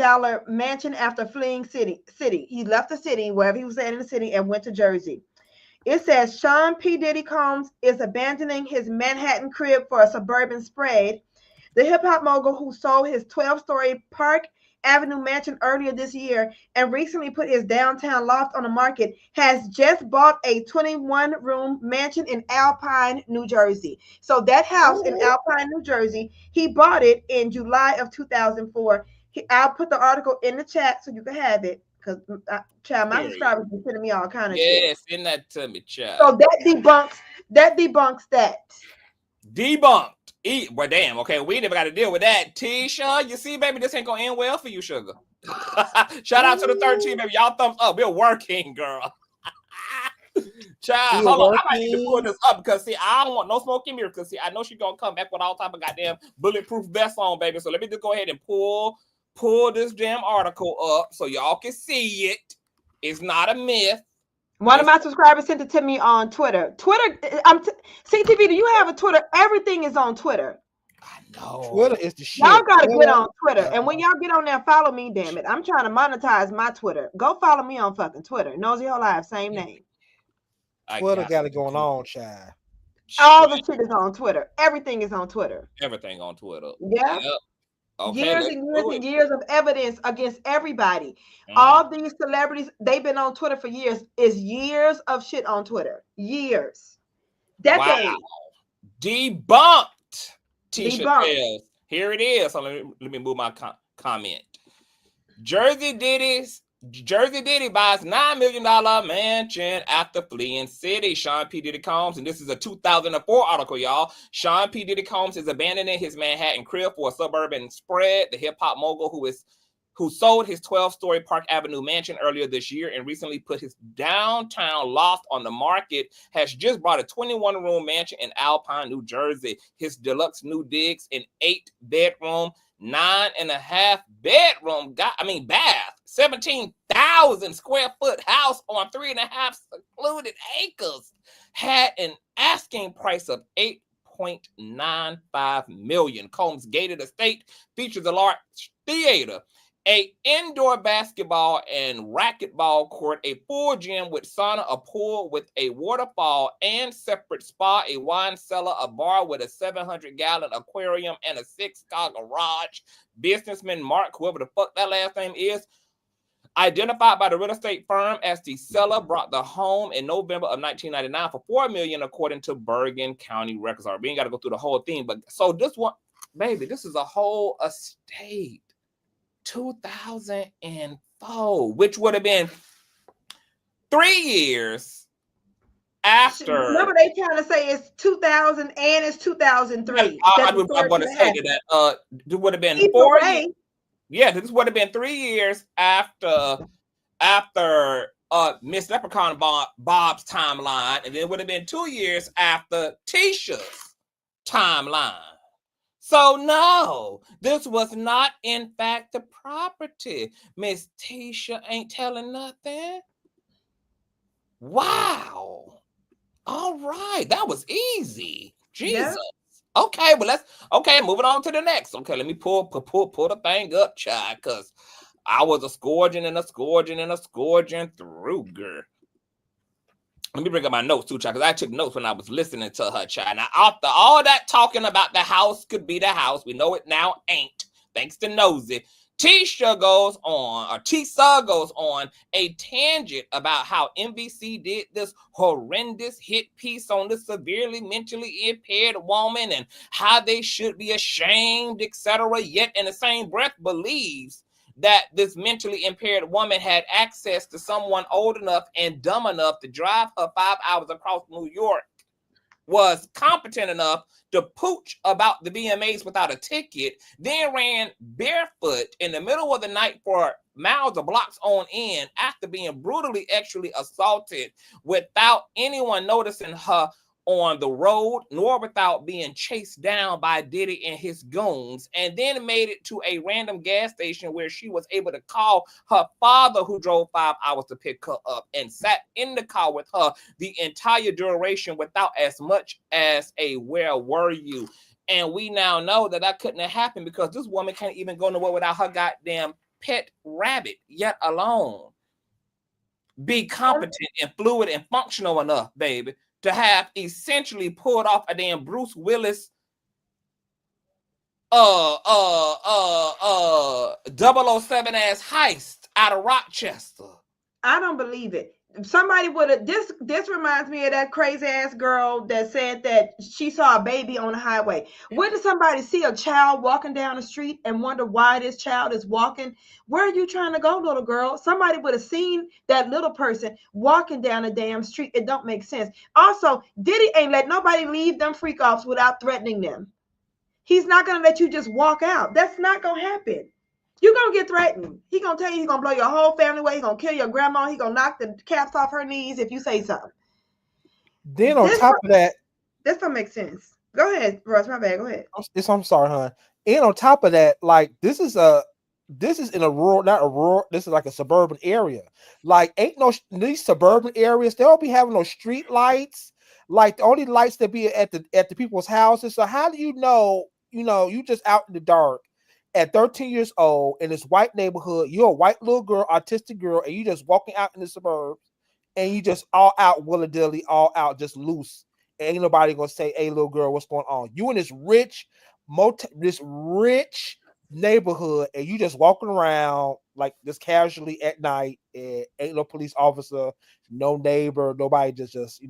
mansion after fleeing city. He left the city, wherever he was at in the city, and went to Jersey. It says Sean P. Diddy Combs is abandoning his Manhattan crib for a suburban spread. The hip-hop mogul who sold his 12-story Park Avenue mansion earlier this year and recently put his downtown loft on the market has just bought a 21-room mansion in Alpine, New Jersey. So that house in Alpine, New Jersey, he bought it in July of 2004. I'll put the article in the chat so you can have it because my subscribers are sending me all kind of shit. Yes, send that to me, child. So that debunks that. Debunked. Well, damn. Okay, we never got to deal with that. Tisha, you see, baby, this ain't gonna end well for you, sugar. Shout out to the 13, baby. Y'all thumbs up. We're working, girl. Child, hold on. I might need to pull this up because see, I don't want no smoking mirror because see, I know she's gonna come back with all type of goddamn bulletproof vests on, baby. So let me just go ahead and pull this damn article up so y'all can see it. It's not a myth. One of my subscribers sent it to me on Twitter. CTV, do you have a Twitter? Everything is on Twitter. I know. Twitter is the shit. Y'all gotta get on Twitter. And when y'all get on there, follow me, damn it. I'm trying to monetize my Twitter. Go follow me on fucking Twitter. Nosy Whole Live, same name. Twitter got it going on, child. All the shit is on Twitter. Everything is on Twitter. Everything on Twitter. Yeah. Yep. Okay, years and years and years of evidence against everybody. All these celebrities, they've been on Twitter for years. Is years of shit on Twitter. Years. Decades. Wow. Debunked. Tisha Tails. Here it is. So let me move my comment. Jersey Diddy's Jersey Diddy buys $9 million mansion after fleeing city. Sean P. Diddy Combs, and this is a 2004 article, y'all. Sean P. Diddy Combs is abandoning his Manhattan crib for a suburban spread. The hip-hop mogul who sold his 12-story Park Avenue mansion earlier this year and recently put his downtown loft on the market has just bought a 21-room mansion in Alpine, New Jersey. His deluxe new digs, an 8-bedroom, 9.5 bedroom, bath, 17,000 square foot house on 3.5 secluded acres had an asking price of $8.95 million. Combs' gated estate features a large theater, a indoor basketball and racquetball court, a full gym with sauna, a pool with a waterfall and separate spa, a wine cellar, a bar with a 700-gallon aquarium, and a 6-car garage. Businessman Mark, whoever the fuck that last name is, identified by the real estate firm as the seller, brought the home in November of 1999 for $4 million, according to Bergen County records. All right, we ain't got to go through the whole thing, but so this one, baby, this is a whole estate. 2004, which would have been 3 years after. Remember, they trying to say it's 2000 and it's 2003. I want to say that it would have been 4 years. Yeah, this would have been 3 years after Miss Leprechaun Bob's timeline, and then it would have been 2 years after Tisha's timeline. So no, this was not in fact the property. Miss Tisha ain't telling nothing. Wow. All right, that was easy. Jesus. Yeah. Okay, well moving on to the next. Okay, let me pull the thing up, child, because I was a scourging through, girl. Let me bring up my notes too, child, because I took notes when I was listening to her, child. Now, after all that talking about the house could be the house, we know it now ain't, thanks to Nosy. Tisa goes on a tangent about how NBC did this horrendous hit piece on this severely mentally impaired woman and how they should be ashamed, etc. Yet in the same breath believes that this mentally impaired woman had access to someone old enough and dumb enough to drive her 5 hours across New York, was competent enough to pooch about the VMAs without a ticket, then ran barefoot in the middle of the night for miles or blocks on end after being brutally sexually assaulted without anyone noticing her on the road, nor without being chased down by Diddy and his goons, and then made it to a random gas station where she was able to call her father, who drove 5 hours to pick her up, and sat in the car with her the entire duration without as much as a "where were you?" And we now know that couldn't have happened because this woman can't even go nowhere without her goddamn pet rabbit, yet alone be competent and fluid and functional enough, baby, to have essentially pulled off a damn Bruce Willis 007 ass heist out of Rochester. I don't believe it. Somebody would have this reminds me of that crazy ass girl that said that she saw a baby on the highway. Wouldn't somebody see a child walking down the street and wonder why this child is walking? Where are you trying to go, little girl? Somebody would have seen that little person walking down the damn street. It don't make sense. Also, Diddy ain't let nobody leave them freak offs without threatening them. He's not gonna let you just walk out. That's not gonna happen. You're going to get threatened. He's going to tell you he's going to blow your whole family away. He's going to kill your grandma. He's going to knock the caps off her knees if you say something. Then on top of that. This don't make sense. Go ahead, Russ. My bad. Go ahead. I'm sorry, hon. And on top of that, like, this is in a rural, not a rural, this is like a suburban area. Like, ain't no, these suburban areas, they don't be having no street lights. Like, the only lights that be at the people's houses. So how do you know, you just out in the dark at 13 years old in this white neighborhood, you're a white little girl, autistic girl, and you just walking out in the suburbs and you just all out willy-dilly, all out just loose. And ain't nobody gonna say, "Hey, little girl, what's going on?" You in this rich neighborhood and you just walking around like this casually at night, and ain't no police officer, no neighbor, nobody just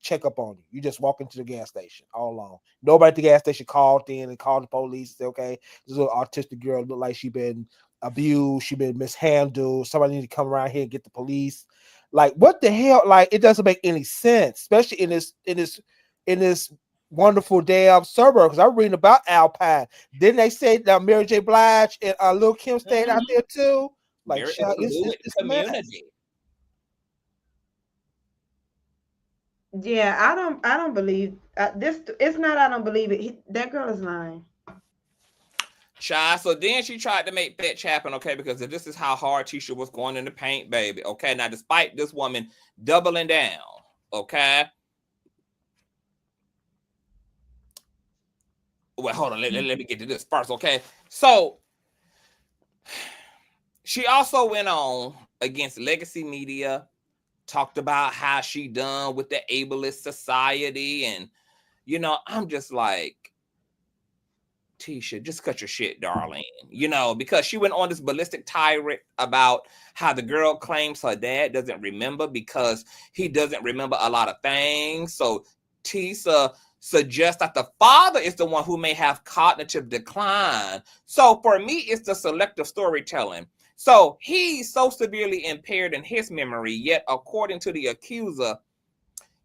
check up on you. You just walk into the gas station all alone. Nobody at the gas station called in and called the police and said, "Okay, this little autistic girl look like she been abused, she been mishandled. Somebody need to come around here and get the police. Like, what the hell? Like, it doesn't make any sense, especially in this wonderful damn suburb. Because I'm reading about Alpine. Didn't they say that Mary J. Blige and Lil Kim stayed out there too? Like, Very child, it's a mess. community. Yeah, I don't believe this. It's not. I don't believe it. That girl is lying. Child. So then she tried to make fetch happen, okay, because if this is how hard Tisha was going in the paint, baby. Okay, now despite this woman doubling down, okay. Well, hold on, let me get to this first, okay. So she also went on against legacy media, talked about how she done with the ableist society, and you know, I'm just like, Tisha, just cut your shit, darling. You know, because she went on this ballistic tirade about how the girl claims her dad doesn't remember because he doesn't remember a lot of things. So Tisa suggests that the father is the one who may have cognitive decline. So for me, it's the selective storytelling. So he's so severely impaired in his memory, yet according to the accuser,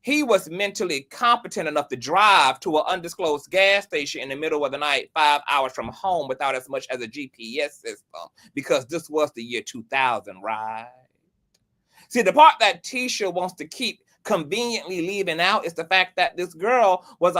he was mentally competent enough to drive to an undisclosed gas station in the middle of the night, 5 hours from home, without as much as a GPS system, because this was the year 2000, right? See, the part that Tisha wants to keep conveniently leaving out is the fact that this girl was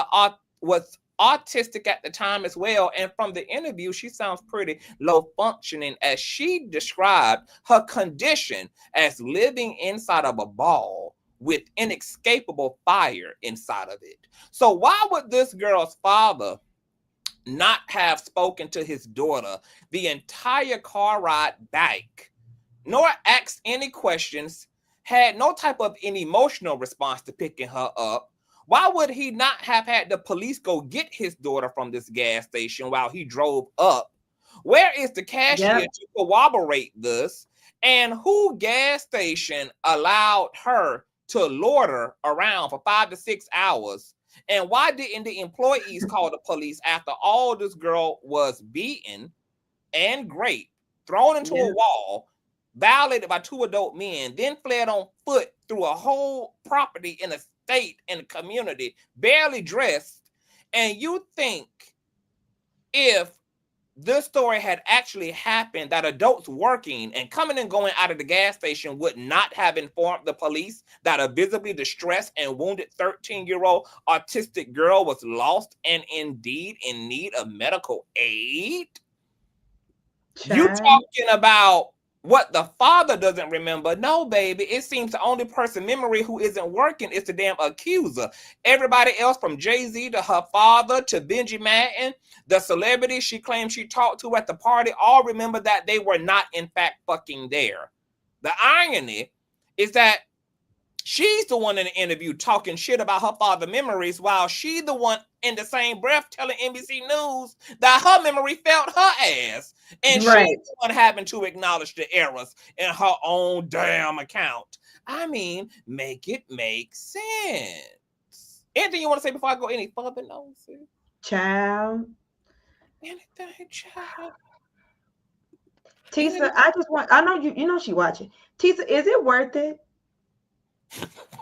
autistic at the time as well. And from the interview, she sounds pretty low functioning, as she described her condition as living inside of a ball with inescapable fire inside of it. So why would this girl's father not have spoken to his daughter the entire car ride back, nor asked any questions, had no type of an emotional response to picking her up? Why would he not have had the police go get his daughter from this gas station while he drove up? Where is the cashier to corroborate this? And who gas station allowed her to loiter around for 5 to 6 hours? And why didn't the employees call the police after all this girl was beaten and raped, thrown into a wall, violated by 2 adult men, then fled on foot through a whole property in a state and community, barely dressed? And you think if this story had actually happened, that adults working and coming and going out of the gas station would not have informed the police that a visibly distressed and wounded 13-year-old autistic girl was lost and indeed in need of medical aid? You talking about what the father doesn't remember? No, baby. It seems the only person memory who isn't working is the damn accuser. Everybody else, from Jay-Z to her father to Benji Madden, the celebrities she claims she talked to at the party, all remember that they were not in fact fucking there. The irony is that she's the one in the interview talking shit about her father's memories, while she the one in the same breath telling NBC News that her memory failed her ass. And she's the one having to acknowledge the errors in her own damn account. I mean, make it make sense. Anything you want to say before I go any further? No, child. Anything, child. Tisa, I know you know she watching. Tisa, is it worth it?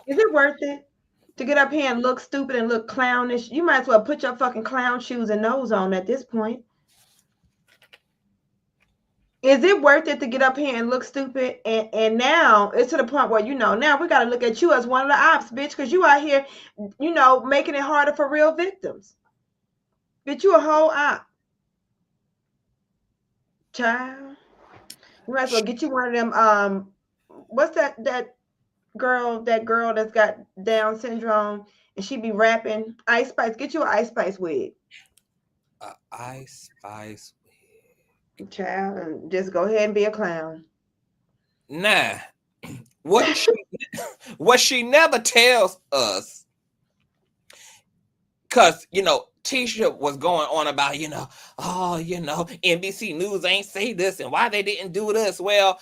Is it worth it to get up here and look stupid and look clownish? You might as well put your fucking clown shoes and nose on at this point. Is it worth it to get up here and look stupid? And now it's to the point where, you know, now we got to look at you as one of the ops, bitch, because you out here, you know, making it harder for real victims. Bitch, you a whole op. Child. You might as well get you one of them, what's that girl that's got Down syndrome and she be rapping Ice Spice. Get you an Ice Spice wig. Ice Spice wig. Child, and just go ahead and be a clown. Nah. What she never tells us, because, you know, Tisha was going on about, you know, oh, you know, NBC News ain't say this and why they didn't do this. Well,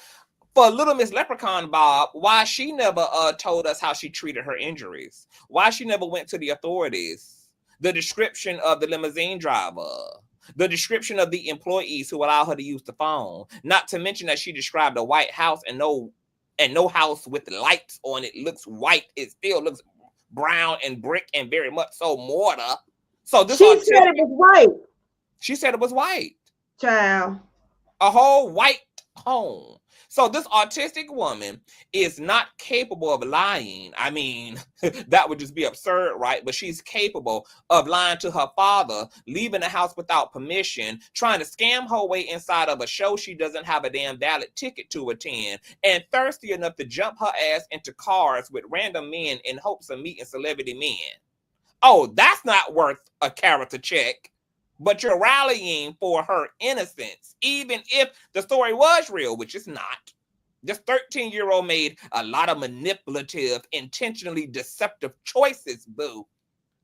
for Little Miss Leprechaun Bob, why she never told us how she treated her injuries, why she never went to the authorities, the description of the limousine driver, the description of the employees who allow her to use the phone, not to mention that she described a white house and no house with lights on it looks white. It still looks brown and brick and very much so mortar. So this she said it was white. She said it was white. Child. A whole white home. So this autistic woman is not capable of lying. I mean, that would just be absurd, right? But she's capable of lying to her father, leaving the house without permission, trying to scam her way inside of a show she doesn't have a damn valid ticket to attend, and thirsty enough to jump her ass into cars with random men in hopes of meeting celebrity men. Oh, that's not worth a character check. But you're rallying for her innocence, even if the story was real, which is not. This 13-year-old made a lot of manipulative, intentionally deceptive choices, boo.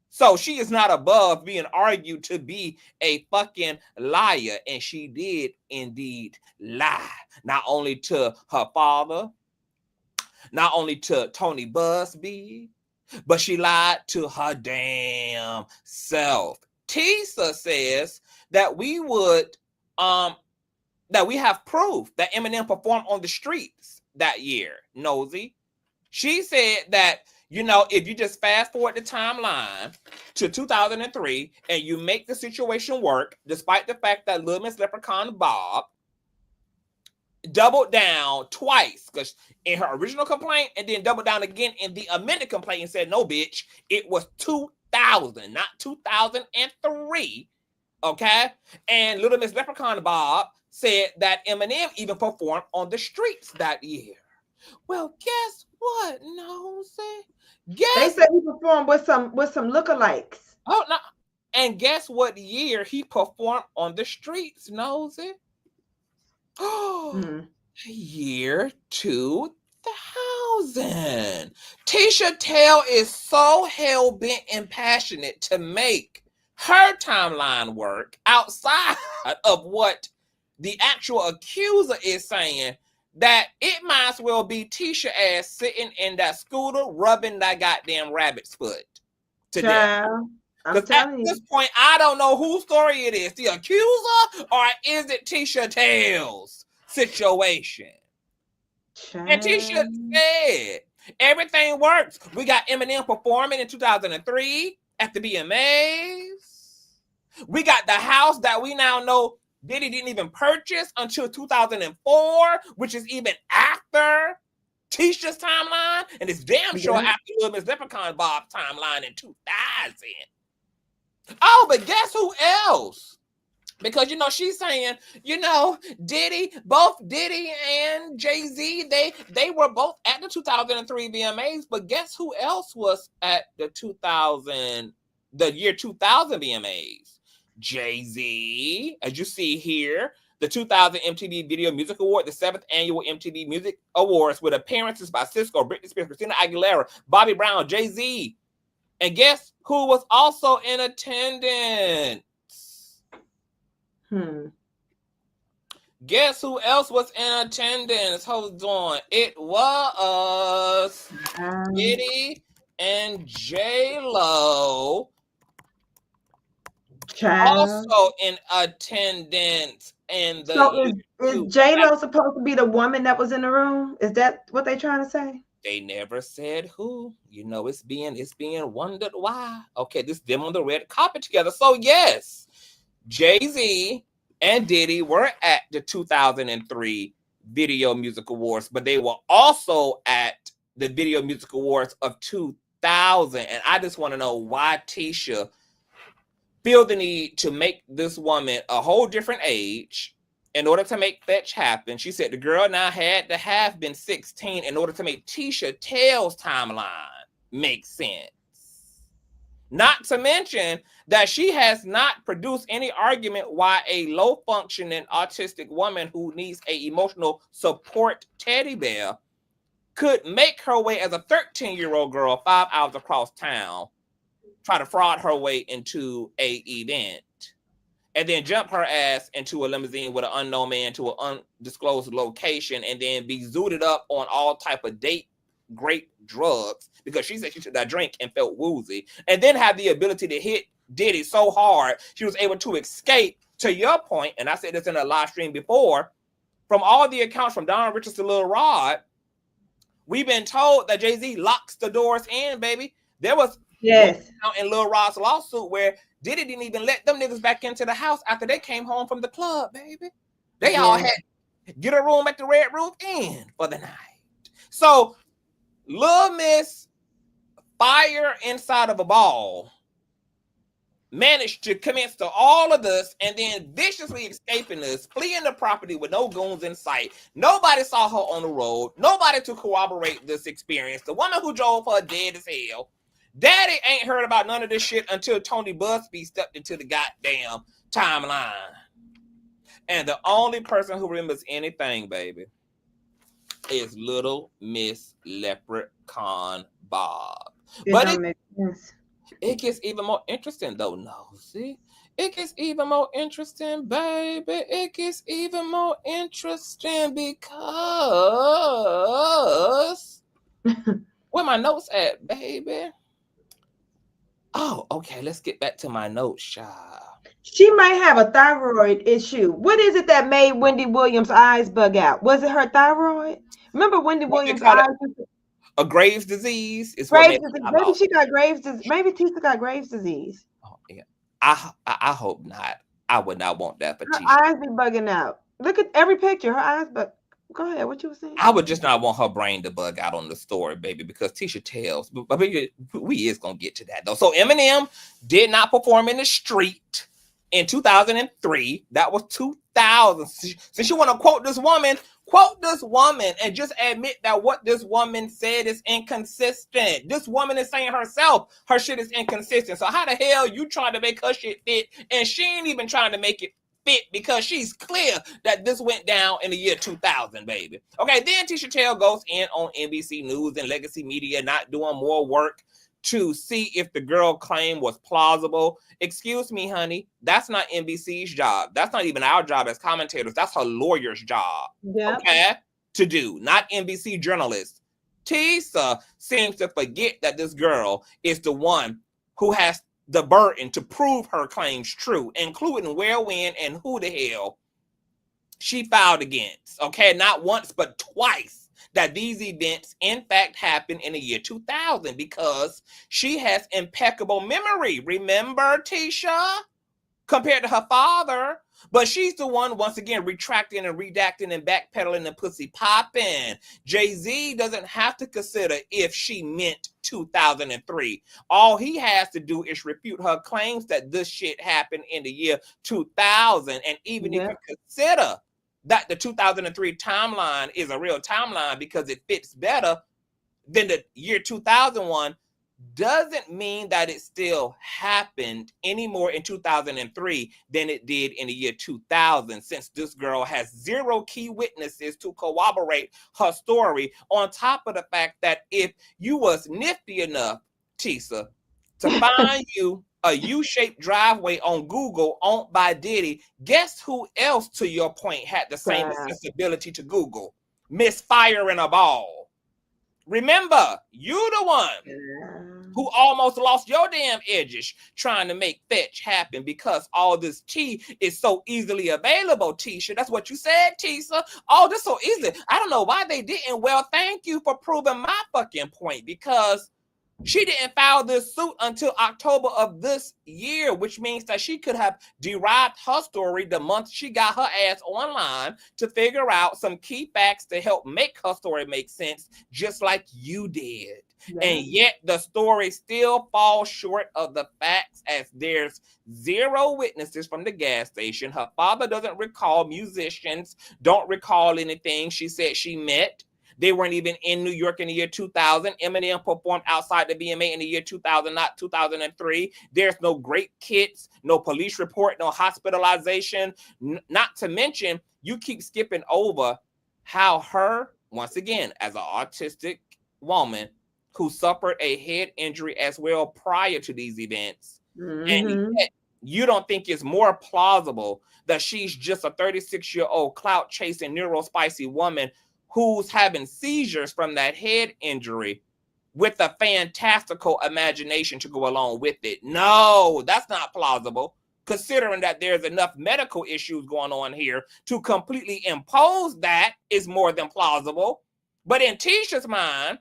So she is not above being argued to be a fucking liar. And she did indeed lie. Not only to her father, not only to Tony Buzbee, but she lied to her damn self. Tisa says that we have proof that Eminem performed on the streets that year, Nosy. She said that, you know, if you just fast forward the timeline to 2003 and you make the situation work, despite the fact that Lil Miss Leprechaun Bob doubled down twice, because in her original complaint and then doubled down again in the amended complaint and said, no, bitch, it was 2000, not 2003. Okay. And Little Miss Leprechaun Bob said that Eminem even performed on the streets that year. Well, guess what, Nosy? They said he performed with some lookalikes. Oh no. And guess what year he performed on the streets, Nosy? Oh, year 2000. Tisha Tails is so hell-bent and passionate to make her timeline work outside of what the actual accuser is saying, that it might as well be Tisha ass sitting in that scooter rubbing that goddamn rabbit's foot to death. Because at this point, I don't know whose story it is, the accuser or is it Tisha Tails situation? And Tisha said everything works. We got Eminem performing in 2003 at the VMAs. We got the house that we now know Diddy didn't even purchase until 2004, which is even after Tisha's timeline, and it's damn sure after Lil Miss Leprechaun Bob's timeline in 2000. Oh, but guess who else? Because, you know, she's saying, you know, both Diddy and Jay-Z, they were both at the 2003 VMAs, but guess who else was at the year 2000 VMAs? Jay-Z, as you see here, the 2000 MTV Video Music Award, the 7th Annual MTV Music Awards, with appearances by Cisco, Britney Spears, Christina Aguilera, Bobby Brown, Jay-Z. And guess who was also in attendance? Guess who else was in attendance? Hold on. It was Diddy and J-Lo. Also in attendance. And so is J-Lo supposed to be the woman that was in the room? Is that what they're trying to say? They never said who. You know, it's being wondered why. Okay, this them on the red carpet together. So yes, Jay-Z and Diddy were at the 2003 Video Music Awards, but they were also at the Video Music Awards of 2000. And I just want to know why Tisha feel the need to make this woman a whole different age in order to make fetch happen. She said the girl now had to have been 16 in order to make Tisha Tails' timeline make sense. Not to mention that she has not produced any argument why a low-functioning autistic woman who needs an emotional support teddy bear could make her way as a 13-year-old girl 5 hours across town, try to fraud her way into an event, and then jump her ass into a limousine with an unknown man to an undisclosed location, and then be zooted up on all type of great drugs, because she said she took that drink and felt woozy, and then have the ability to hit Diddy so hard she was able to escape to your point, and I said this in a live stream before, from all the accounts from Don Richards to Lil Rod, we've been told that Jay-Z locks the doors in, baby. There was one count in Lil Rod's lawsuit where Diddy didn't even let them niggas back into the house after they came home from the club, baby. They all had get a room at the Red Roof Inn for the night. So Lil Miss Fire inside of a ball managed to commence to all of this and then viciously escaping us, fleeing the property with no goons in sight. Nobody saw her on the road. Nobody to corroborate this experience. The woman who drove her dead as hell. Daddy ain't heard about none of this shit until Tony Buzbee stepped into the goddamn timeline. And the only person who remembers anything, baby, is Little Miss Leprechaun Bob. But it gets even more interesting, though, Nosy. It gets even more interesting, baby. It gets even more interesting because where my notes at, baby? Oh, okay. Let's get back to my notes, child. She might have a thyroid issue. What is it that made Wendy Williams' eyes bug out? Was it her thyroid? Remember Wendy Williams' eyes? A Graves' disease is Graves disease. Maybe she got Graves' disease. Maybe Tisa got Graves' disease. Oh, yeah. I hope not. I would not want that for Tisa. Her eyes be bugging out. Look at every picture. Her eyes, but go ahead. What you were saying? I would just not want her brain to bug out on the story, baby, because Tisha Tails. But we is gonna get to that though. So Eminem did not perform in the street in 2003. That was 2000. Since you want to quote this woman and just admit that what this woman said is inconsistent. This woman is saying herself her shit is inconsistent. So how the hell you trying to make her shit fit and she ain't even trying to make it fit because she's clear that this went down in the year 2000, baby. Okay, then Tisha Tails goes in on NBC News and Legacy Media not doing more work to see if the girl claim was plausible. Excuse me, honey. That's not NBC's job. That's not even our job as commentators. That's her lawyer's job. Yeah. Okay? To do, not NBC journalists. Tisa seems to forget that this girl is the one who has the burden to prove her claims true, including where, when, and who the hell she filed against. Okay? Not once, but twice. That these events, in fact, happened in the year 2000 because she has impeccable memory. Remember, Tisha? Compared to her father. But she's the one, once again, retracting and redacting and backpedaling and pussy popping. Jay-Z doesn't have to consider if she meant 2003. All he has to do is refute her claims that this shit happened in the year 2000. And even if you consider that the 2003 timeline is a real timeline because it fits better than the year 2001, doesn't mean that it still happened any more in 2003 than it did in the year 2000, since this girl has zero key witnesses to corroborate her story, on top of the fact that if you was nifty enough, Tisa, to find you a U-shaped driveway on Google owned by Diddy, guess who else, to your point, had the same accessibility to Google? Miss Fire in a Ball. Remember, you the one who almost lost your damn edges trying to make fetch happen because all this tea is so easily available, Tisha. That's what you said, Tisa. Oh, this so easy. I don't know why they didn't. Well, thank you for proving my fucking point, because she didn't file this suit until October of this year, which means that she could have derived her story the month she got her ass online to figure out some key facts to help make her story make sense, just like you did. Yeah. And yet the story still falls short of the facts, as there's zero witnesses from the gas station. Her father doesn't recall. Musicians don't recall anything she said she met. They weren't even in New York in the year 2000. Eminem performed outside the BMA in the year 2000, not 2003. There's no great kits, no police report, no hospitalization. Not to mention, you keep skipping over how her, once again, as an autistic woman who suffered a head injury as well prior to these events, and yet you don't think it's more plausible that she's just a 36-year-old clout-chasing, neurospicy woman who's having seizures from that head injury with a fantastical imagination to go along with it. No, that's not plausible. considering that there's enough medical issues going on here to completely impose that is more than plausible. But in Tisha's mind,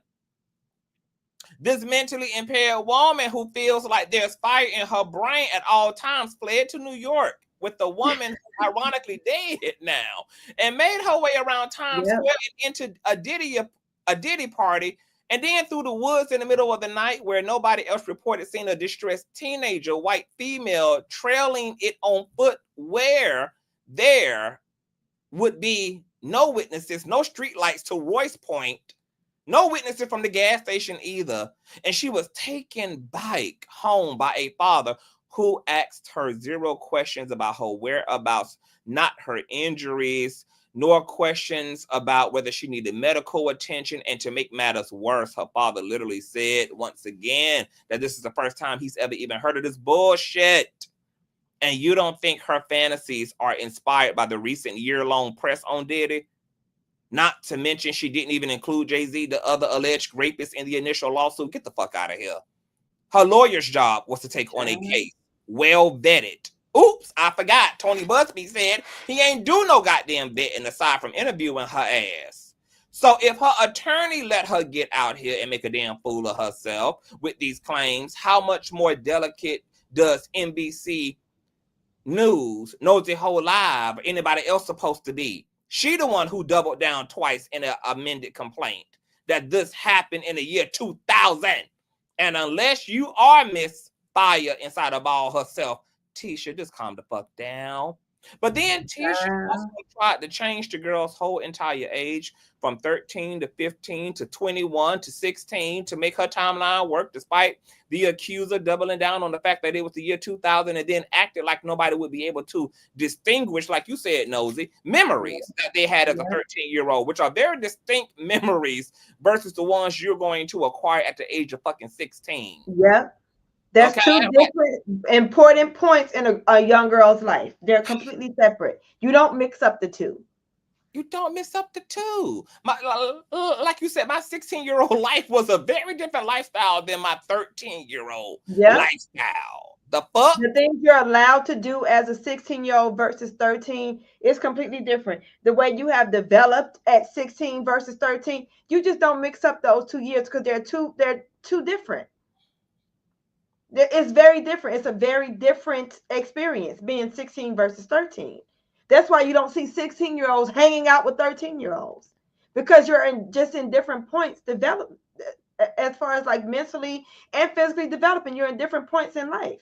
this mentally impaired woman who feels like there's fire in her brain at all times fled to New York with the woman who ironically dead now and made her way around Times Square and into a Diddy party, and then through the woods in the middle of the night where nobody else reported seeing a distressed teenager, white female, trailing it on foot where there would be no witnesses, no street lights to Royce Point, no witnesses from the gas station either. And she was taken back home by a father who asked her 0 questions about her whereabouts, not her injuries, nor questions about whether she needed medical attention. And to make matters worse, her father literally said once again that this is the first time he's ever even heard of this bullshit. And you don't think her fantasies are inspired by the recent year-long press on Diddy? Not to mention she didn't even include Jay-Z, the other alleged rapist in the initial lawsuit. Get the fuck out of here. Her lawyer's job was to take on a case well vetted. Oops, I forgot. Tony Buzbee said he ain't do no goddamn vetting aside from interviewing her ass. So if her attorney let her get out here and make a damn fool of herself with these claims, how much more delicate does NBC News, Nosy Whole Live, or anybody else supposed to be? She the one who doubled down twice in an amended complaint that this happened in the year 2000. And unless you are Miss Fire inside a ball herself, Tisha, just calm the fuck down. But then Tisha also tried to change the girl's whole entire age from 13 to 15 to 21 to 16 to make her timeline work, despite the accuser doubling down on the fact that it was the year 2000 and then acted like nobody would be able to distinguish, like you said, Nosy, memories that they had as a 13-year-old, which are very distinct memories versus the ones you're going to acquire at the age of fucking 16. Yeah. That's two different important points in a young girl's life. They're completely separate. You don't mix up the two. You don't mix up the two. Like you said, my 16-year-old life was a very different lifestyle than my 13-year-old lifestyle. The fuck? The things you're allowed to do as a 16-year-old versus 13 is completely different. The way you have developed at 16 versus 13, you just don't mix up those 2 years because they're too different. It's very different. It's a very different experience being 16 versus 13. That's why you don't see 16-year-olds hanging out with 13-year-olds, because you're in different points develop as far as like mentally and physically developing. You're in different points in life.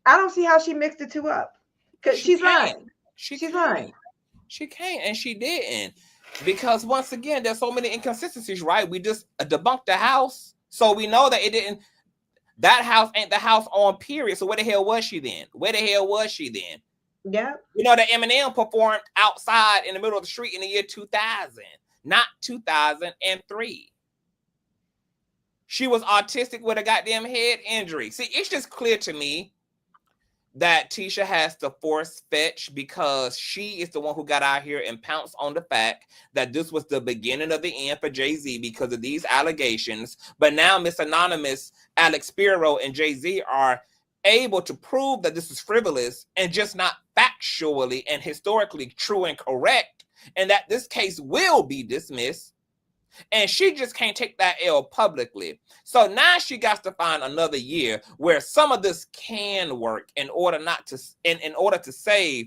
I don't see how she mixed the two up, because she's lying. She's lying. She can't, and she didn't, because once again, there's so many inconsistencies, right? We just debunked the house, so we know that it didn't. That house ain't the house on period. So where the hell was she then? Yeah. You know that Eminem performed outside in the middle of the street in the year 2000, not 2003. She was autistic with a goddamn head injury. See, it's just clear to me that Tisha has to force fetch, because she is the one who got out here and pounced on the fact that this was the beginning of the end for Jay-Z because of these allegations. But now Miss Anonymous, Alex Spiro, and Jay-Z are able to prove that this is frivolous and just not factually and historically true and correct, and that this case will be dismissed. And she just can't take that L publicly. So now she got to find another year where some of this can work in order to save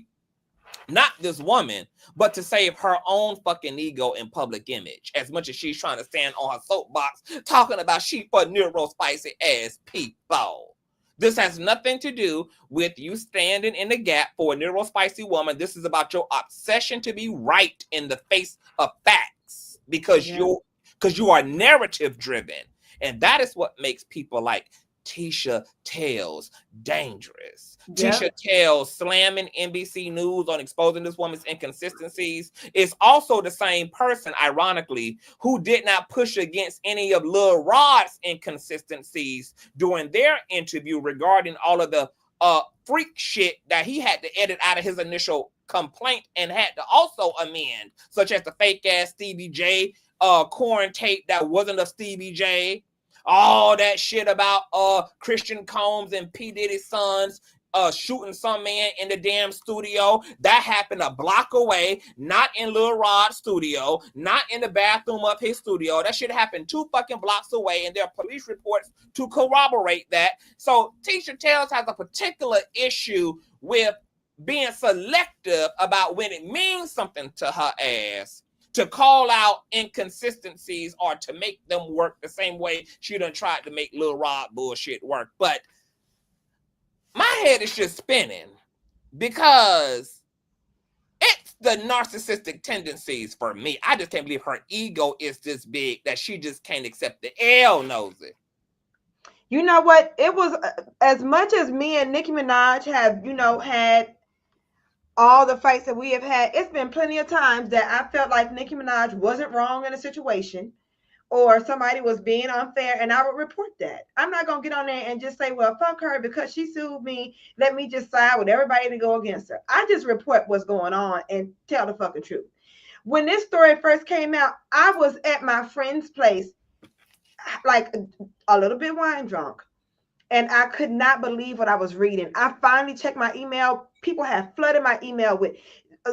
not this woman, but to save her own fucking ego and public image. As much as she's trying to stand on her soapbox talking about she for neuro spicy ass people. This has nothing to do with you standing in the gap for a neuro spicy woman. This is about your obsession to be right in the face of facts. Because you are narrative driven, and that is what makes people like Tisha Tails dangerous. Tisha Tails slamming NBC News on exposing this woman's inconsistencies is also the same person, ironically, who did not push against any of Lil Rod's inconsistencies during their interview regarding all of the freak shit that he had to edit out of his initial complaint and had to also amend, such as the fake ass Stevie J corn tape that wasn't of Stevie J, all that shit about Christian Combs and P. Diddy's sons shooting some man in the damn studio. That happened a block away, not in Lil Rod's studio, not in the bathroom of his studio. That shit happened 2 fucking blocks away, and there are police reports to corroborate that. So Tisha Tails has a particular issue with being selective about when it means something to her ass, to call out inconsistencies or to make them work the same way she done tried to make Lil Rod bullshit work. But my head is just spinning because it's the narcissistic tendencies for me. I just can't believe her ego is this big that she just can't accept the L knows it. You know what? It was as much as me and Nicki Minaj have, had all the fights that we have had. It's been plenty of times that I felt like Nicki Minaj wasn't wrong in a situation, or somebody was being unfair, and I would report that. I'm not going to get on there and just say, well, fuck her because she sued me. Let me just side with everybody to go against her. I just report what's going on and tell the fucking truth. When this story first came out, I was at my friend's place, like a little bit wine drunk, and I could not believe what I was reading. I finally checked my email. People have flooded my email with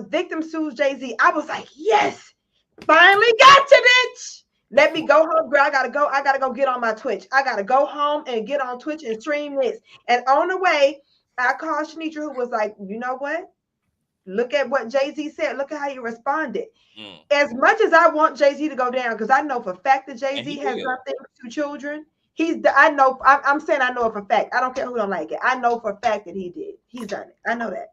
victim sues Jay-Z. I was like, yes, finally got to bitch. Let me go home, girl. I gotta go get on my Twitch. I gotta go home and get on Twitch and stream this. And on the way, I called Shanitra, who was like, you know what? Look at what Jay-Z said. Look at how you responded. As much as I want Jay-Z to go down, because I know for a fact that Jay-Z has done things to children. I'm saying I know for a fact. I don't care who don't like it. I know for a fact that he did. He's done it. I know that.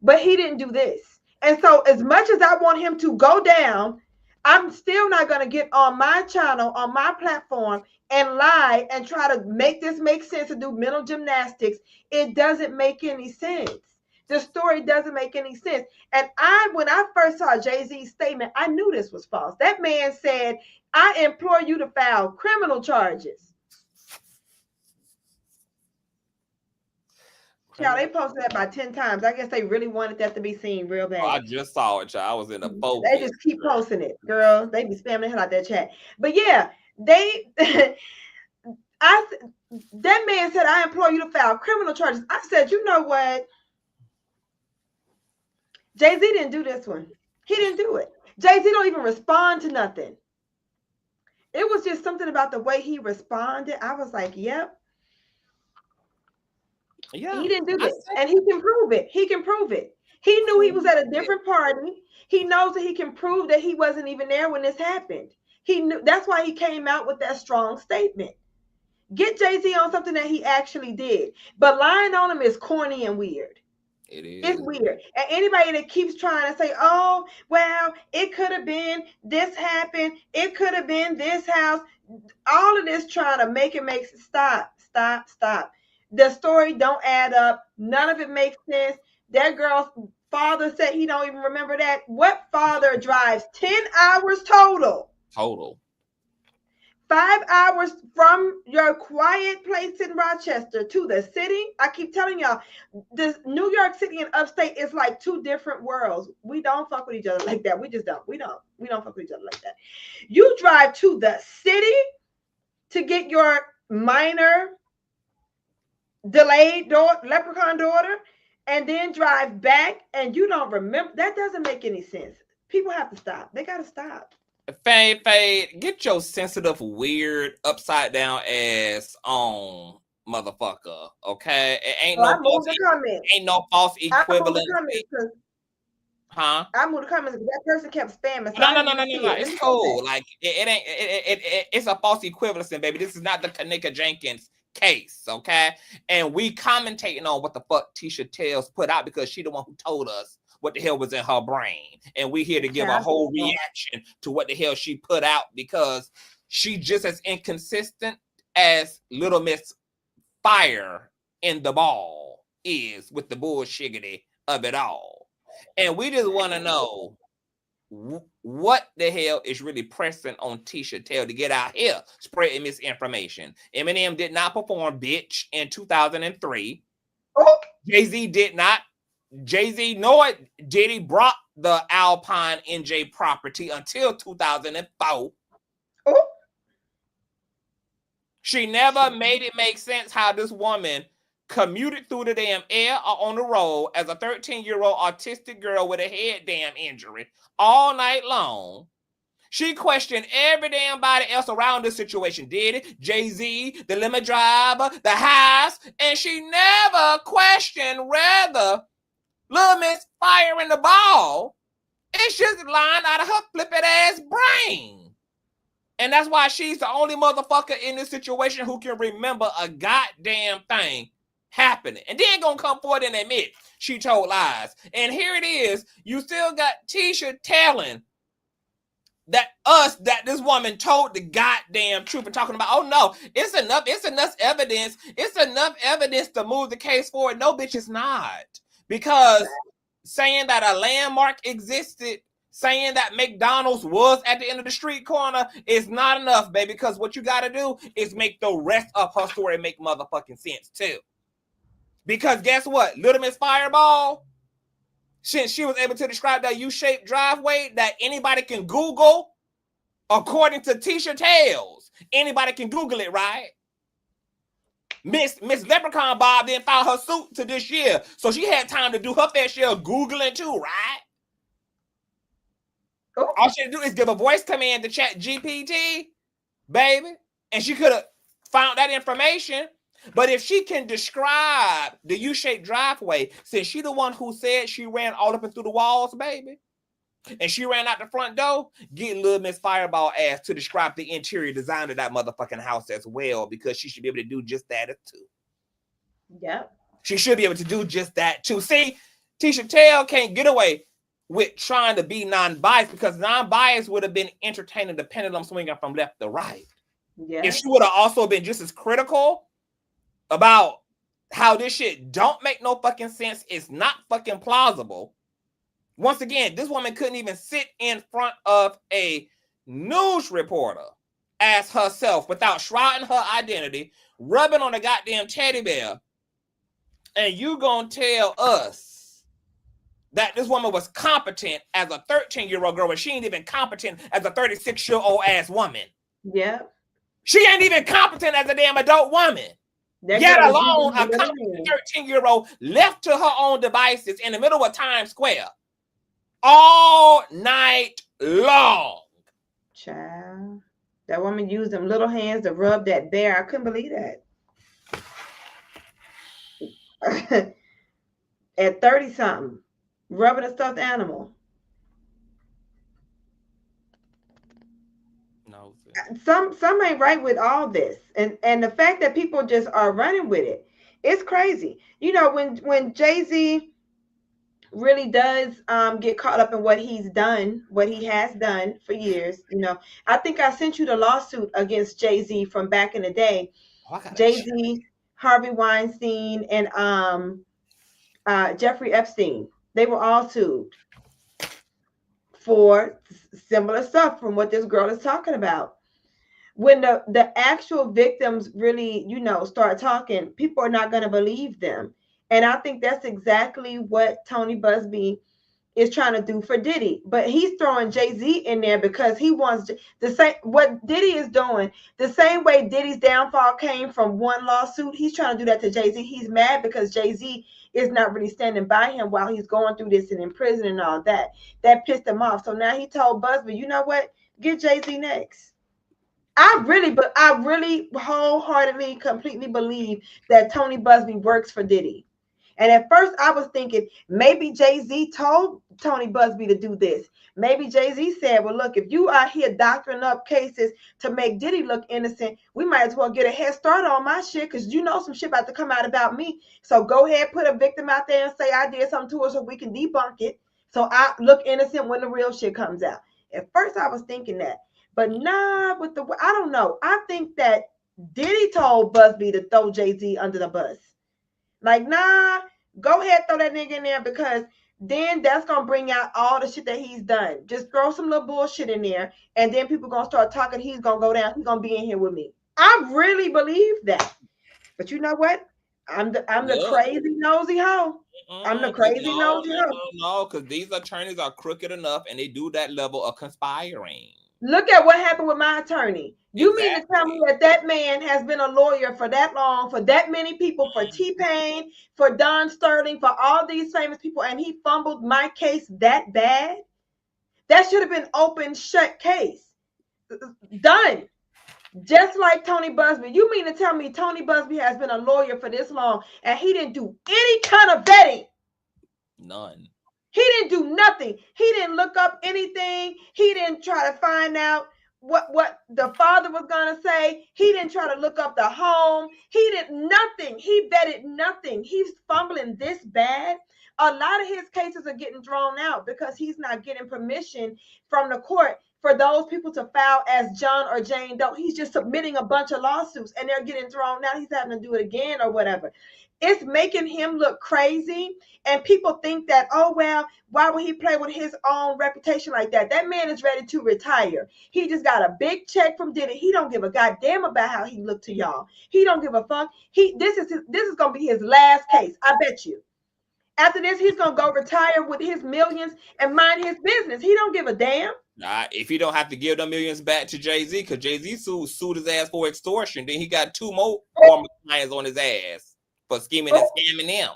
But he didn't do this. And so as much as I want him to go down, I'm still not going to get on my channel, on my platform, and lie and try to make this make sense and do mental gymnastics. It doesn't make any sense. The story doesn't make any sense. And when I first saw Jay-Z's statement, I knew this was false. That man said, I implore you to file criminal charges. Child, they posted that about 10 times. I guess they really wanted that to be seen real bad. Oh, I just saw it, child. I was in a boat. They just keep posting it, girls. They be spamming the hell out that chat. But yeah, that man said, I implore you to file criminal charges. I said, you know what? Jay-Z didn't do this one. He didn't do it. Jay-Z don't even respond to nothing. It was just something about the way he responded. I was like, yep. Yeah, he didn't do this. And he can prove it. He can prove it. He knew he was at a different party. He knows that he can prove that he wasn't even there when this happened. He knew. That's why he came out with that strong statement. Get Jay-Z on something that he actually did. But lying on him is corny and weird. It is. It's weird. And anybody that keeps trying to say, oh, well, it could have been this happened. It could have been this house. All of this trying to make it make stop. The story don't add up. None of it makes sense. That girl's father said he don't even remember that. What father drives 10 hours total? 5 hours from your quiet place in Rochester to the city. I keep telling y'all, this New York City and upstate is like 2 different worlds. We don't fuck with each other like that. We just don't. We don't fuck with each other like that. You drive to the city to get your minor delayed leprechaun daughter, and then drive back, and you don't remember. That doesn't make any sense. People have to stop. They got to stop. Fade, get your sensitive, weird, upside down ass on, motherfucker. Okay, it ain't no false equivalent. Huh? I moved the comments because that person kept spamming. No. It's cool. Like it ain't. It's a false equivalency, baby. This is not the Kanika Jenkins case, okay? And we commentating on what the fuck Tisha Tails put out because she the one who told us what the hell was in her brain, and we here to give a whole reaction to what the hell she put out because she just as inconsistent as Little Miss Fire in the Ball is with the bullshiggity of it all. And we just want to know what the hell is really pressing on Tisha Tails to get out here spreading misinformation. Eminem did not perform Bitch in 2003. Oh. Jay-Z did not. Jay-Z nor Diddy brought the Alpine NJ property until 2004. Oh. She never made it make sense how this woman commuted through the damn air or on the road as a 13-year-old autistic girl with a head damn injury all night long. She questioned every damn body else around this situation. Diddy, Jay-Z, the limo driver, the house, and she never questioned whether Lil Miss firing the ball is just lying out of her flippin' ass brain. And that's why she's the only motherfucker in this situation who can remember a goddamn thing happening. And then gonna come forward and admit she told lies. And here it is. You still got Tisha telling that this woman told the goddamn truth and talking about, oh no, it's enough evidence to move the case forward. No, bitch, it's not. Because saying that a landmark existed, saying that McDonald's was at the end of the street corner is not enough, baby, because what you gotta do is make the rest of her story make motherfucking sense too. Because guess what? Little Miss Fireball, since she was able to describe that U-shaped driveway that anybody can Google, according to Tisha Tails, anybody can Google it, right? Miss Leprechaun Bob didn't file her suit to this year, so she had time to do her fair share of Googling too, right? Oh. All she had to do is give a voice command to Chat GPT, baby, and she could have found that information. But if she can describe the U-shaped driveway, since she the one who said she ran all up and through the walls, baby, and she ran out the front door, get little Miss Fireball ass to describe the interior design of that motherfucking house as well, because she should be able to do just that too. Yep. She should be able to do just that too. See, Tisha Tails can't get away with trying to be non-biased, because non-biased would have been entertaining the pendulum swinging from left to right. Yeah. If she would have also been just as critical about how this shit don't make no fucking sense, it's not fucking plausible. Once again, this woman couldn't even sit in front of a news reporter as herself without shrouding her identity, rubbing on a goddamn teddy bear, and you gonna tell us that this woman was competent as a 13-year-old girl, but she ain't even competent as a 36-year-old ass woman. Yeah. She ain't even competent as a damn adult woman. Yet alone a competent 13-year-old left to her own devices in the middle of Times Square all night long. Child, that woman used them little hands to rub that bear. I couldn't believe that. At 30-something, rubbing a stuffed animal. No, some ain't right with all this, and the fact that people just are running with it, it's crazy. You know, when Jay-Z really does get caught up in what he has done for years. You know, I think I sent you the lawsuit against Jay-Z from back in the day. Jay-Z, Harvey Weinstein, and Jeffrey Epstein. They were all sued for similar stuff from what this girl is talking about. When the actual victims really, you know, start talking, people are not going to believe them. And I think that's exactly what Tony Buzbee is trying to do for Diddy. But he's throwing Jay-Z in there because he wants the same, what Diddy is doing, the same way Diddy's downfall came from one lawsuit. He's trying to do that to Jay-Z. He's mad because Jay-Z is not really standing by him while he's going through this and in prison and all that. That pissed him off. So now he told Buzbee, you know what? Get Jay-Z next. I really wholeheartedly, completely believe that Tony Buzbee works for Diddy. And at first I was thinking maybe Jay-Z told Tony Buzbee to do this. Maybe Jay-Z said, well, look, if you are here doctoring up cases to make Diddy look innocent, we might as well get a head start on my shit, because you know some shit about to come out about me. So go ahead, put a victim out there and say I did something to her so we can debunk it. So I look innocent when the real shit comes out. At first I was thinking that. But nah, I don't know. I think that Diddy told Buzbee to throw Jay-Z under the bus. Like, nah, go ahead, throw that nigga in there, because then that's going to bring out all the shit that he's done. Just throw some little bullshit in there, and then people going to start talking. He's going to go down. He's going to be in here with me. I really believe that. But you know what? I'm the crazy nosy hoe. I'm the crazy nosy hoe. No, because these attorneys are crooked enough, and they do that level of conspiring. Look at what happened with my attorney. You mean to tell me Exactly. that man has been a lawyer for that long, for that many people, for T-Pain, for Don Sterling, for all these famous people, and he fumbled my case that bad? That should have been open, shut case. Done. Just like Tony Buzbee. You mean to tell me Tony Buzbee has been a lawyer for this long and he didn't do any kind of vetting? None. He didn't do nothing. He didn't look up anything. He didn't try to find out what the father was going to say. He didn't try to look up the home. He did nothing. He vetted nothing. He's fumbling this bad. A lot of his cases are getting thrown out because he's not getting permission from the court for those people to file as John or Jane Doe. He's just submitting a bunch of lawsuits and they're getting thrown out. He's having to do it again or whatever. It's making him look crazy. And people think that, oh, well, why would he play with his own reputation like that? That man is ready to retire. He just got a big check from Diddy. He don't give a goddamn about how he looked to y'all. He don't give a fuck. This is going to be his last case. I bet you. After this, he's going to go retire with his millions and mind his business. He don't give a damn. If he don't have to give them millions back to Jay-Z, because Jay-Z sued his ass for extortion, then he got 2 more former clients on his ass for scheming and scamming them.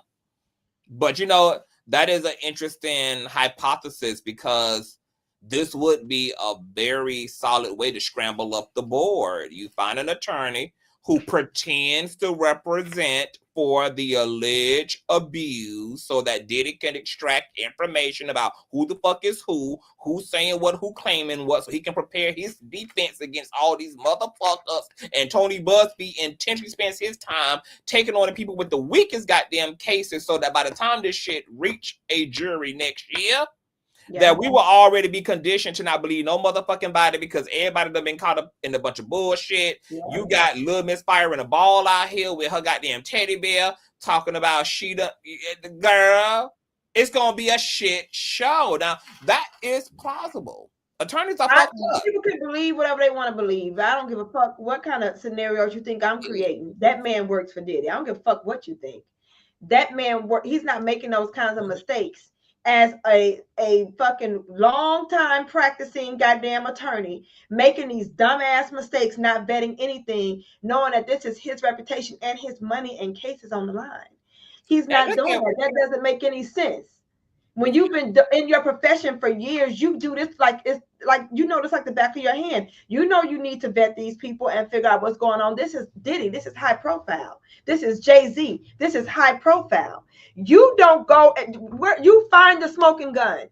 But you know, that is an interesting hypothesis because this would be a very solid way to scramble up the board. You find an attorney who pretends to represent for the alleged abuse so that Diddy can extract information about who the fuck is who's saying what, who claiming what, so he can prepare his defense against all these motherfuckers. And Tony Buzbee intentionally spends his time taking on the people with the weakest goddamn cases so that by the time this shit reach a jury next year, that we will already be conditioned to not believe no motherfucking body because everybody done been caught up in a bunch of bullshit. Yeah. You got Lil Miss firing a ball out here with her goddamn teddy bear talking about the girl. It's gonna be a shit show. Now that is plausible. Attorneys are fucked up. People can believe whatever they want to believe. I don't give a fuck what kind of scenarios you think I'm creating. That man works for Diddy. I don't give a fuck what you think. That man he's not making those kinds of mistakes. As a fucking long time practicing goddamn attorney, making these dumbass mistakes, not vetting anything, knowing that this is his reputation and his money and cases on the line. He's not doing that. That doesn't make any sense. When you've been in your profession for years, you do this like it's like you know this like the back of your hand. You know you need to vet these people and figure out what's going on. This is Diddy. This is high profile. This is Jay-Z. This is high profile. You don't go where you find the smoking gun.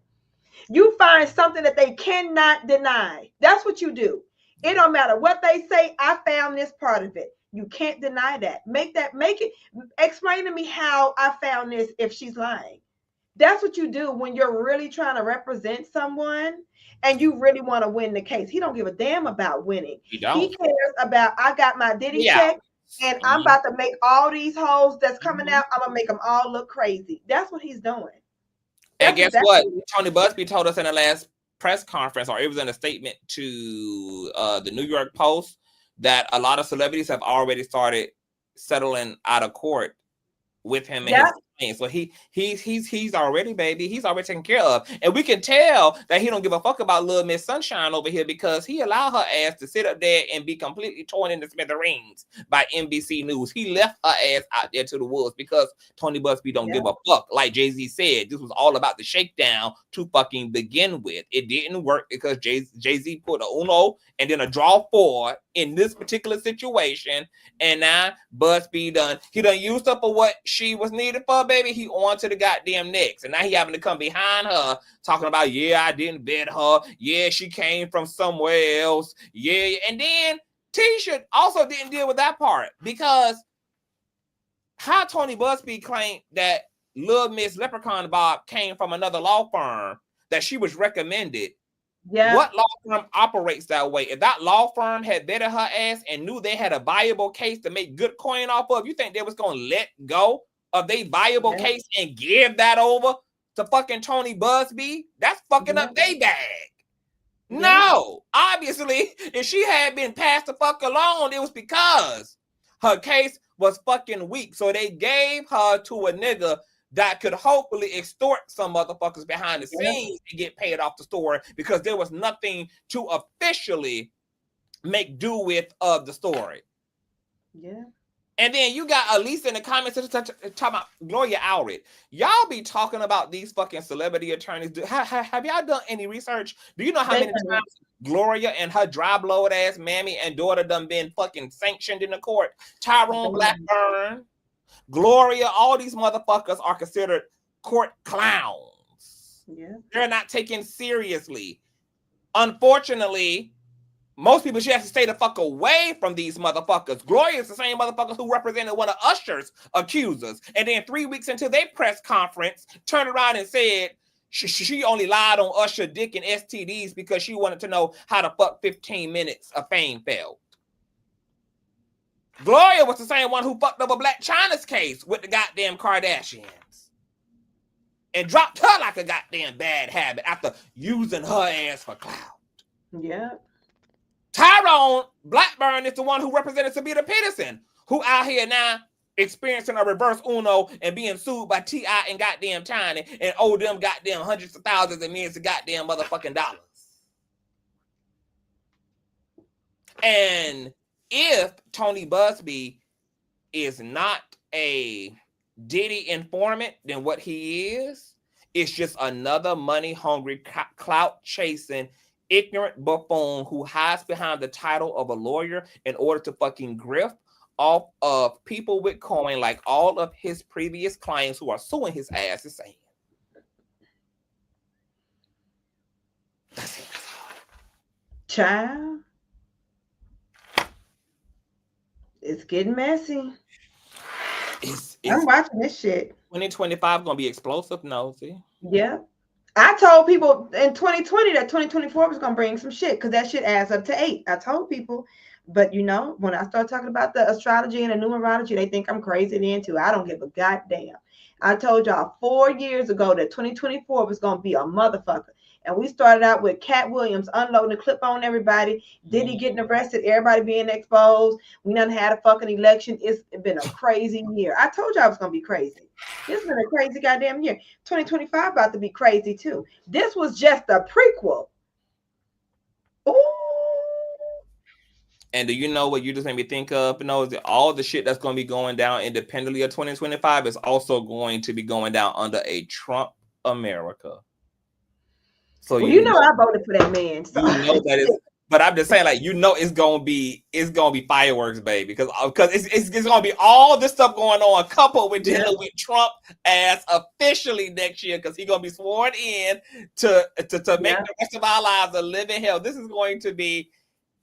You find something that they cannot deny. That's what you do. It don't matter what they say. I found this part of it. You can't deny that. Make it. Explain to me how I found this if she's lying. That's what you do when you're really trying to represent someone and you really want to win the case. He don't give a damn about winning. He cares about I got my Diddy check. And I'm about to make all these hoes that's coming out, I'm going to make them all look crazy. That's what he's doing. And guess what? Tony Buzbee told us in the last press conference, or it was in a statement to the New York Post, that a lot of celebrities have already started settling out of court with him and his thing. So he's already, baby, he's already taken care of. And we can tell that he don't give a fuck about Lil Miss Sunshine over here because he allowed her ass to sit up there and be completely torn into smithereens by NBC News. He left her ass out there to the wolves because Tony Buzbee don't give a fuck. Like Jay-Z said, this was all about the shakedown to fucking begin with. It didn't work because Jay-Z put a uno and then a draw 4 in this particular situation. And now Buzbee done used up for what she was needed for, baby. He on to the goddamn next. And now he having to come behind her talking about, yeah, I didn't vet her. Yeah, she came from somewhere else. Yeah. And then Tisha also didn't deal with that part because how Tony Buzbee claimed that Lil Miss Leprechaun Bob came from another law firm, that she was recommended. Yeah. What law firm operates that way? If that law firm had vetted her ass and knew they had a viable case to make good coin off of, you think they was going to let go of their viable case and give that over to fucking Tony Buzbee? That's fucking up their bag. No. Obviously, if she had been passed the fuck along, it was because her case was fucking weak. So they gave her to a nigga that could hopefully extort some motherfuckers behind the scenes and get paid off the story because there was nothing to officially make do with of the story. Yeah. And then you got Elisa in the comments talking about Gloria Allred. Y'all be talking about these fucking celebrity attorneys. Have y'all done any research? Do you know how many times Gloria and her dry blowed ass mammy and daughter done been fucking sanctioned in the court? Tyrone Blackburn, Gloria, all these motherfuckers are considered court clowns. Yeah. They're not taken seriously. Unfortunately, most people should have to stay the fuck away from these motherfuckers. Gloria is the same motherfucker who represented one of Usher's accusers. And then 3 weeks into their press conference, turned around and said she only lied on Usher, dick, and STDs because she wanted to know how the fuck 15 minutes of fame felt. Gloria was the same one who fucked up a Black China's case with the goddamn Kardashians. And dropped her like a goddamn bad habit after using her ass for clout. Yeah. Tyrone Blackburn is the one who represented Sabita Peterson, who out here now experiencing a reverse Uno and being sued by T.I. and goddamn Tiny and owe them goddamn hundreds of thousands and millions of goddamn motherfucking dollars. And if Tony Buzbee is not a Diddy informant, then what he is just another money-hungry, clout-chasing, ignorant buffoon who hides behind the title of a lawyer in order to fucking grift off of people with coin, like all of his previous clients who are suing his ass is saying. That's it. Child. It's getting messy. I'm watching this shit. 2025 gonna be explosive, nosy. Yeah. I told people in 2020 that 2024 was going to bring some shit because that shit adds up to 8. I told people. But, you know, when I start talking about the astrology and the numerology, they think I'm crazy then too. I don't give a goddamn. I told y'all 4 years ago that 2024 was going to be a motherfucker. And we started out with Cat Williams unloading the clip on everybody. Diddy getting arrested, everybody being exposed. We done had a fucking election. It's been a crazy year. I told y'all it was going to be crazy. It's been a crazy goddamn year. 2025 about to be crazy too. This was just a prequel. Ooh. And do you know what you just made me think of? You know, that all the shit that's going to be going down independently of 2025 is also going to be going down under a Trump America. So well, you know I voted for that man. So. You know that is, but I'm just saying, like, you know, it's gonna be fireworks, baby, because it's gonna be all this stuff going on, coupled with dealing with Trump as officially next year, because he's gonna be sworn in to make the rest of our lives a living hell. This is going to be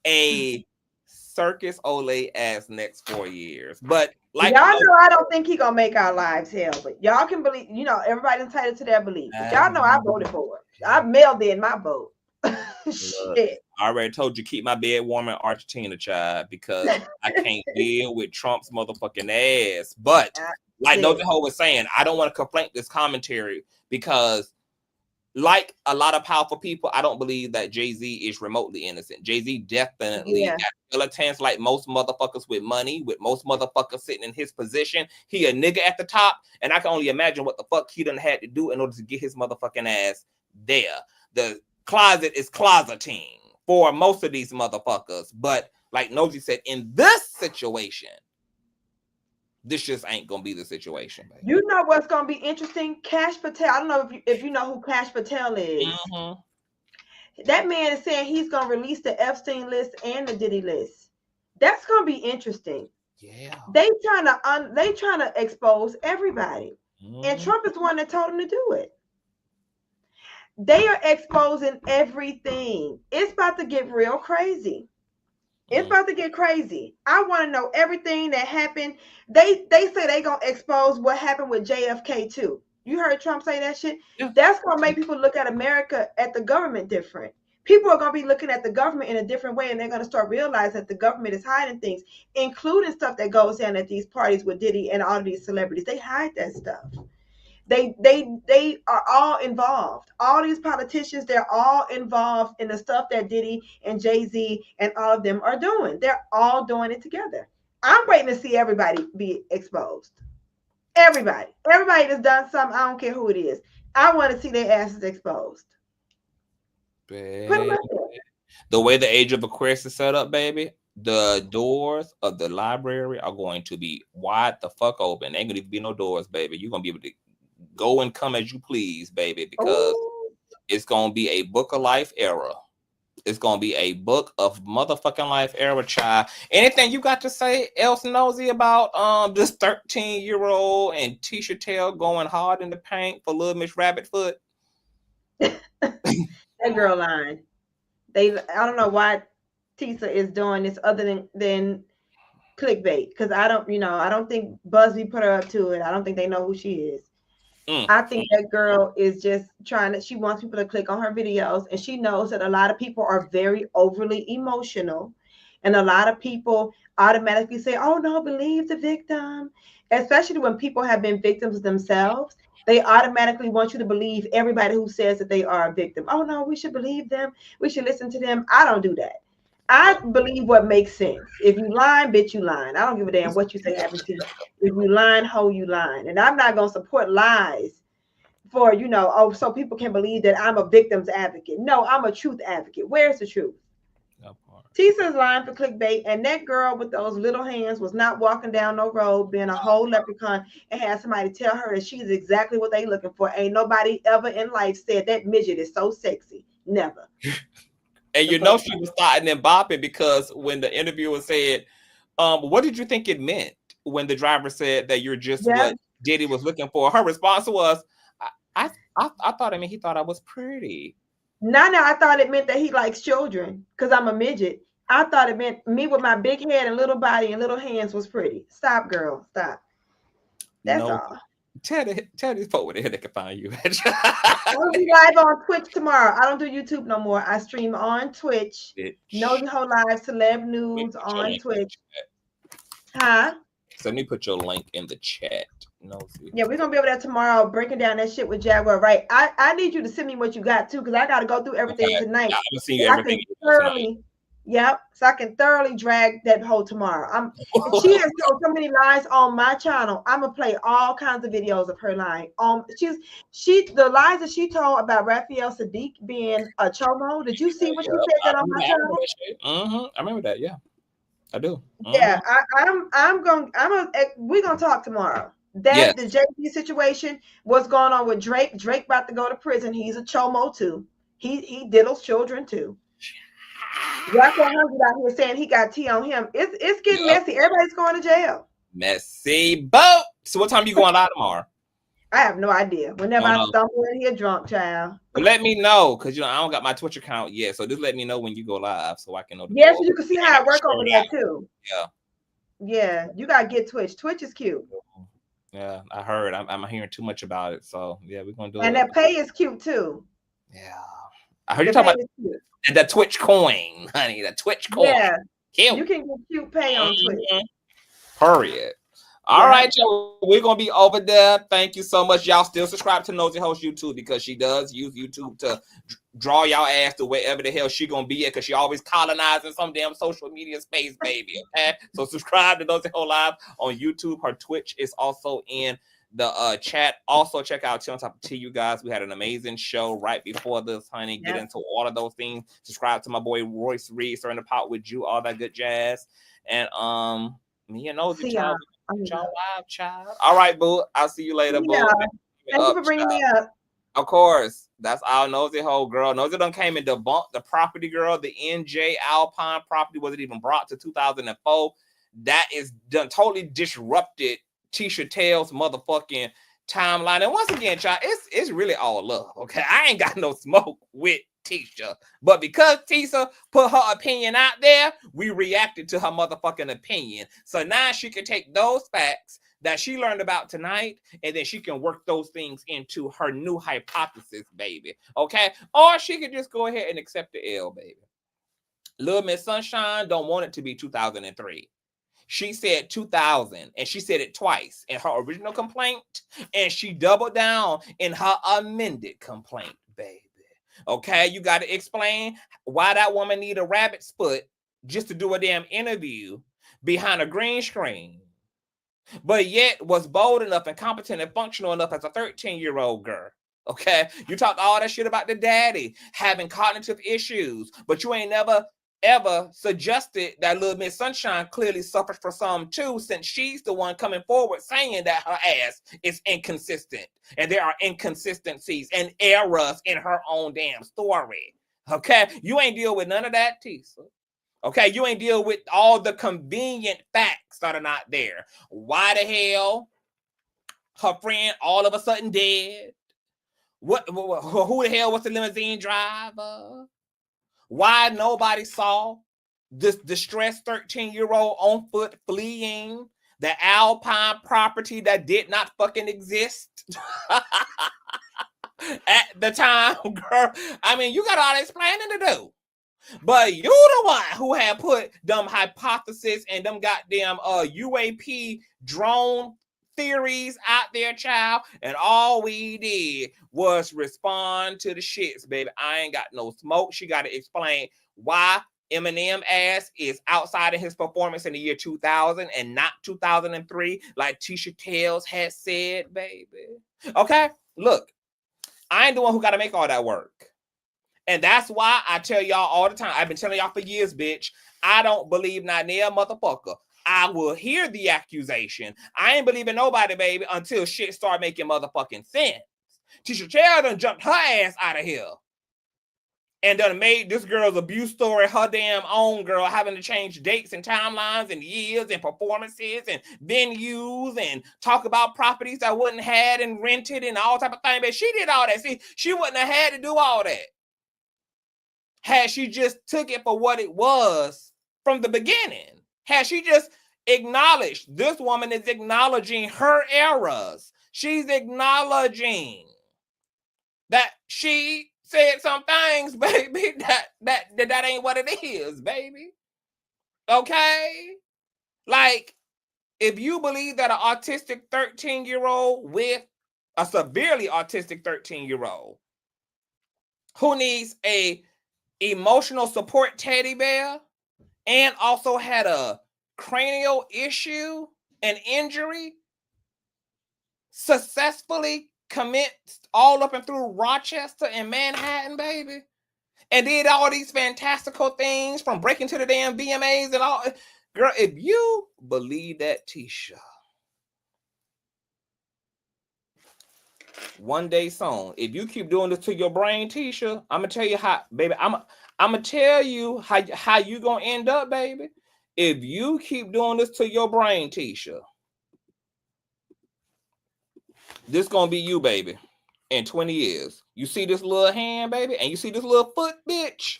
a circus ole ass next 4 years. But like y'all know, I don't think he's gonna make our lives hell, but y'all can believe, you know, everybody's entitled to their belief. But y'all know I voted for it. I mailed in my vote. Shit. I already told you, keep my bed warm in Argentina, child, because I can't deal with Trump's motherfucking ass. But like Noja Ho was saying, I don't want to complain this commentary because, like a lot of powerful people, I don't believe that Jay-Z is remotely innocent. Jay-Z definitely got skeletons like most motherfuckers with money, with most motherfuckers sitting in his position. He a nigga at the top, and I can only imagine what the fuck he done had to do in order to get his motherfucking ass there. The closet is closeting for most of these motherfuckers. But like Nosy said, in this situation, this just ain't gonna be the situation, baby. You know what's gonna be interesting? Cash Patel. I don't know if you know who Cash Patel is. Mm-hmm. That man is saying he's gonna release the Epstein list and the Diddy list. That's gonna be interesting. Yeah. They trying to expose everybody. And Trump is the one that told him to do it. They are exposing everything. It's about to get real crazy. It's about to get crazy. I want to know everything that happened. They say they gonna expose what happened with JFK too. You heard Trump say that shit? Yeah. That's gonna make people look at America, at the government different. People are gonna be looking at the government in a different way, and they're gonna start realizing that the government is hiding things, including stuff that goes down at these parties with Diddy and all of these celebrities. They hide that stuff. They are all involved. All these politicians, they're all involved in the stuff that Diddy and Jay-Z and all of them are doing. They're all doing it together. I'm waiting to see everybody be exposed. Everybody that's done something, I don't care who it is. I want to see their asses exposed. Put them up there. The way the Age of Aquarius is set up, baby, the doors of the library are going to be wide the fuck open. There ain't gonna be no doors, baby. You're gonna be able to go and come as you please, baby, because it's gonna be a book of life era. It's gonna be a book of motherfucking life era, child. Anything you got to say else, Nosy, about this 13-year-old and Tisha Tails going hard in the paint for Little Miss Rabbitfoot? That girl lying. I don't know why Tisa is doing this other than clickbait, because I don't think Buzbee put her up to it. I don't think they know who she is. I think that girl is just she wants people to click on her videos, and she knows that a lot of people are very overly emotional, and a lot of people automatically say, oh no, believe the victim, especially when people have been victims themselves. They automatically want you to believe everybody who says that they are a victim. Oh no, we should believe them. We should listen to them. I don't do that. I believe what makes sense. If you lying, bitch, you lying. I don't give a damn what you say happened to you. If you lying, ho, you lying. And I'm not going to support lies for, so people can believe that I'm a victim's advocate. No, I'm a truth advocate. Where's the truth? Tisa's lying for clickbait, and that girl with those little hands was not walking down no road being a whole leprechaun and had somebody tell her that she's exactly what they looking for. Ain't nobody ever in life said that midget is so sexy. Never. And she was starting and bopping, because when the interviewer said, what did you think it meant when the driver said that you're just what Diddy was looking for? Her response was, I thought it meant he thought I was pretty. No, I thought it meant that he likes children because I'm a midget. I thought it meant me with my big head and little body and little hands was pretty. Stop, girl. Stop. That's all. Tell these folks where they can find you. I'll be live on Twitch tomorrow. I don't do YouTube no more. I stream on Twitch. Nosy Ho Live Celeb News on Twitch. Huh? So let me put your link in the chat. Nosy. Yeah, we're gonna be over there tomorrow breaking down that shit with Jaguar. Right? I need you to send me what you got too, because I got to go through everything tonight. I'm gonna see everything tonight. Yep, so I can thoroughly drag that hoe tomorrow. She has told so many lies on my channel. I'm gonna play all kinds of videos of her lying. The lies that she told about Raphael Sadiq being a chomo. Did you see what she said that on my channel? I remember that. Yeah, I do. Yeah, we're gonna talk tomorrow. The JP situation, what's going on with Drake? Drake about to go to prison. He's a chomo too. He diddles children too. Rocco Hungry out here saying he got tea on him. It's getting messy. Everybody's going to jail. Messy boat. So what time you going out tomorrow? I have no idea. Whenever I stumble in here drunk, child. But let me know, because I don't got my Twitch account yet. So just let me know when you go live so I can know. Yeah, so you can see how it works over there too. Yeah. Yeah, you gotta get Twitch. Twitch is cute. Yeah, I heard. I'm hearing too much about it. So yeah, we're gonna do it. And that pay is cute too. Yeah. I heard you talking about the Twitch coin, honey. The Twitch coin. Yeah. Cute. You can get cute pay on Twitch. Period. All right, y'all. We're gonna be over there. Thank you so much. Y'all still subscribe to Nosy Ho's YouTube, because she does use YouTube to draw y'all ass to wherever the hell she gonna be at, because she always colonizing some damn social media space, baby. Okay. So subscribe to Nosy Ho Live on YouTube. Her Twitch is also in the chat. Also check out Chill on Top of Tea, you guys. We had an amazing show right before this, honey. Get into all of those things. Subscribe to my boy Royce Reed, Stirring the Pot with You, all that good jazz. And me and Nosy y'all live, child. All right, boo. I'll see you later, boo. Thank you for bringing me up. Of course. That's our Nosy Ho girl. Nosy done came and debunked the property, girl. The NJ Alpine property wasn't even brought to 2004. That is done totally disrupted Tisha Tails motherfucking timeline. And once again, child, it's really all love. Okay, I ain't got no smoke with Tisha, but because Tisa put her opinion out there, we reacted to her motherfucking opinion. So now she can take those facts that she learned about tonight, and then she can work those things into her new hypothesis, baby. Okay, or she could just go ahead and accept the L, baby. Little Miss Sunshine don't want it to be 2003. She said 2000, and she said it twice in her original complaint, and she doubled down in her amended complaint, baby. Okay, you got to explain why that woman need a rabbit's foot just to do a damn interview behind a green screen but yet was bold enough and competent and functional enough as a 13-year-old girl. Okay, you talk all that shit about the daddy having cognitive issues, but you ain't never ever suggested that little Miss Sunshine clearly suffers from some too, since she's the one coming forward saying that her ass is inconsistent and there are inconsistencies and errors in her own damn story. Okay, you ain't deal with none of that, Tisa. Okay, you ain't deal with all the convenient facts that are not there. Why the hell her friend all of a sudden dead? Who the hell was the limousine driver? Why nobody saw this distressed 13-year-old on foot fleeing the Alpine property that did not fucking exist at the time, girl? I mean, you got all this planning to do. But you the one who had put them hypotheses and them goddamn UAP drone theories out there, child. And all we did was respond to the shits, baby. I ain't got no smoke. She got to explain why Eminem ass is outside of his performance in the year 2000 and not 2003, like Tisha Tails had said, baby. Okay, look, I ain't the one who got to make all that work. And that's why I tell y'all all the time, I've been telling y'all for years, bitch, I don't believe not near motherfucker. I will hear the accusation. I ain't believing nobody, baby, until shit start making motherfucking sense. Tisha Tails done jumped her ass out of here and done made this girl's abuse story her damn own, girl, having to change dates and timelines and years and performances and venues and talk about properties that wasn't had and rented and all type of thing. But she did all that. See, she wouldn't have had to do all that had she just took it for what it was from the beginning. Had she just acknowledged, this woman is acknowledging her errors. She's acknowledging that she said some things, baby, that ain't what it is, baby. Okay? Like, if you believe that an autistic 13-year-old with a severely autistic 13-year-old who needs a emotional support teddy bear and also had a cranial issue and injury successfully commenced all up and through Rochester and Manhattan, baby, and did all these fantastical things from breaking to the damn VMAs and all. Girl, if you believe that, Tisha, one day soon, if you keep doing this to your brain, Tisha, I'm gonna tell you how, baby. I'm gonna tell you how you gonna end up, baby. If you keep doing this to your brain, Tisha, this gonna be you, baby. In 20 years, you see this little hand, baby, and you see this little foot, bitch.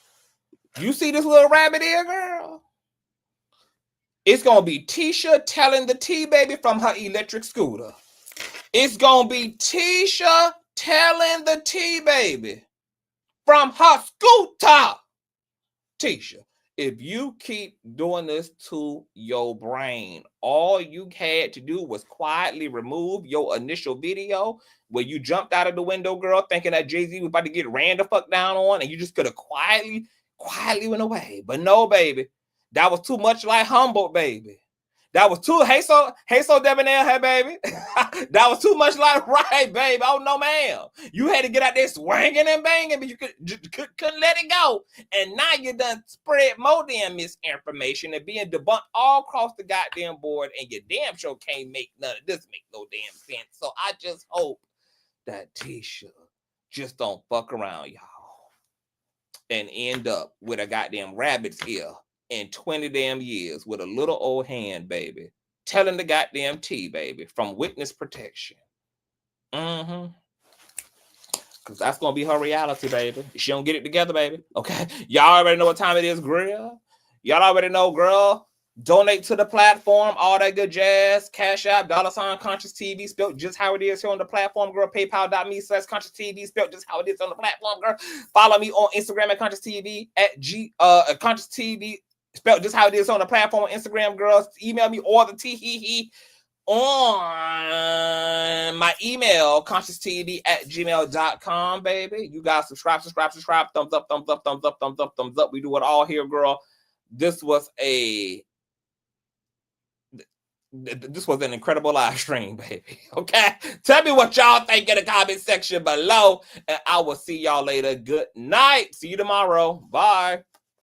You see this little rabbit ear, girl. It's gonna be Tisha telling the tea, baby, from her electric scooter. It's gonna be Tisha telling the tea, baby, from her scooter. Tisha, if you keep doing this to your brain, all you had to do was quietly remove your initial video where you jumped out of the window, girl, thinking that Jay-Z was about to get ran the fuck down on, and you just could have quietly went away. But no, baby, that was too much like Humboldt, baby. That was too, hey, so debonair, hey, baby. That was too much like, right, baby. Oh, no, ma'am. You had to get out there swinging and banging, but you couldn't let it go. And now you done spread more damn misinformation and being debunked all across the goddamn board, and you damn sure can't make none of this make no damn sense. So I just hope that Tisha just don't fuck around, y'all, and end up with a goddamn rabbit's ear in 20 damn years with a little old hand, baby, telling the goddamn tea, baby, from witness protection. Because that's going to be her reality, baby. She don't get it together, baby. Okay? Y'all already know what time it is, girl. Y'all already know, girl. Donate to the platform, all that good jazz. Cash App, $Consciouztv, spelled just how it is here on the platform, girl. PayPal.me/Consciouztv, spelled just how it is on the platform, girl. Follow me on Instagram at Consciouztv, at Consciouztv, spelled just how it is on the platform on Instagram, girls. Email me or the tee on my email, consciouztv@gmail.com, baby. You guys subscribe. Thumbs up. We do it all here, girl. This was This was an incredible live stream, baby. Okay, tell me what y'all think in the comment section below, and I will see y'all later. Good night. See you tomorrow. Bye.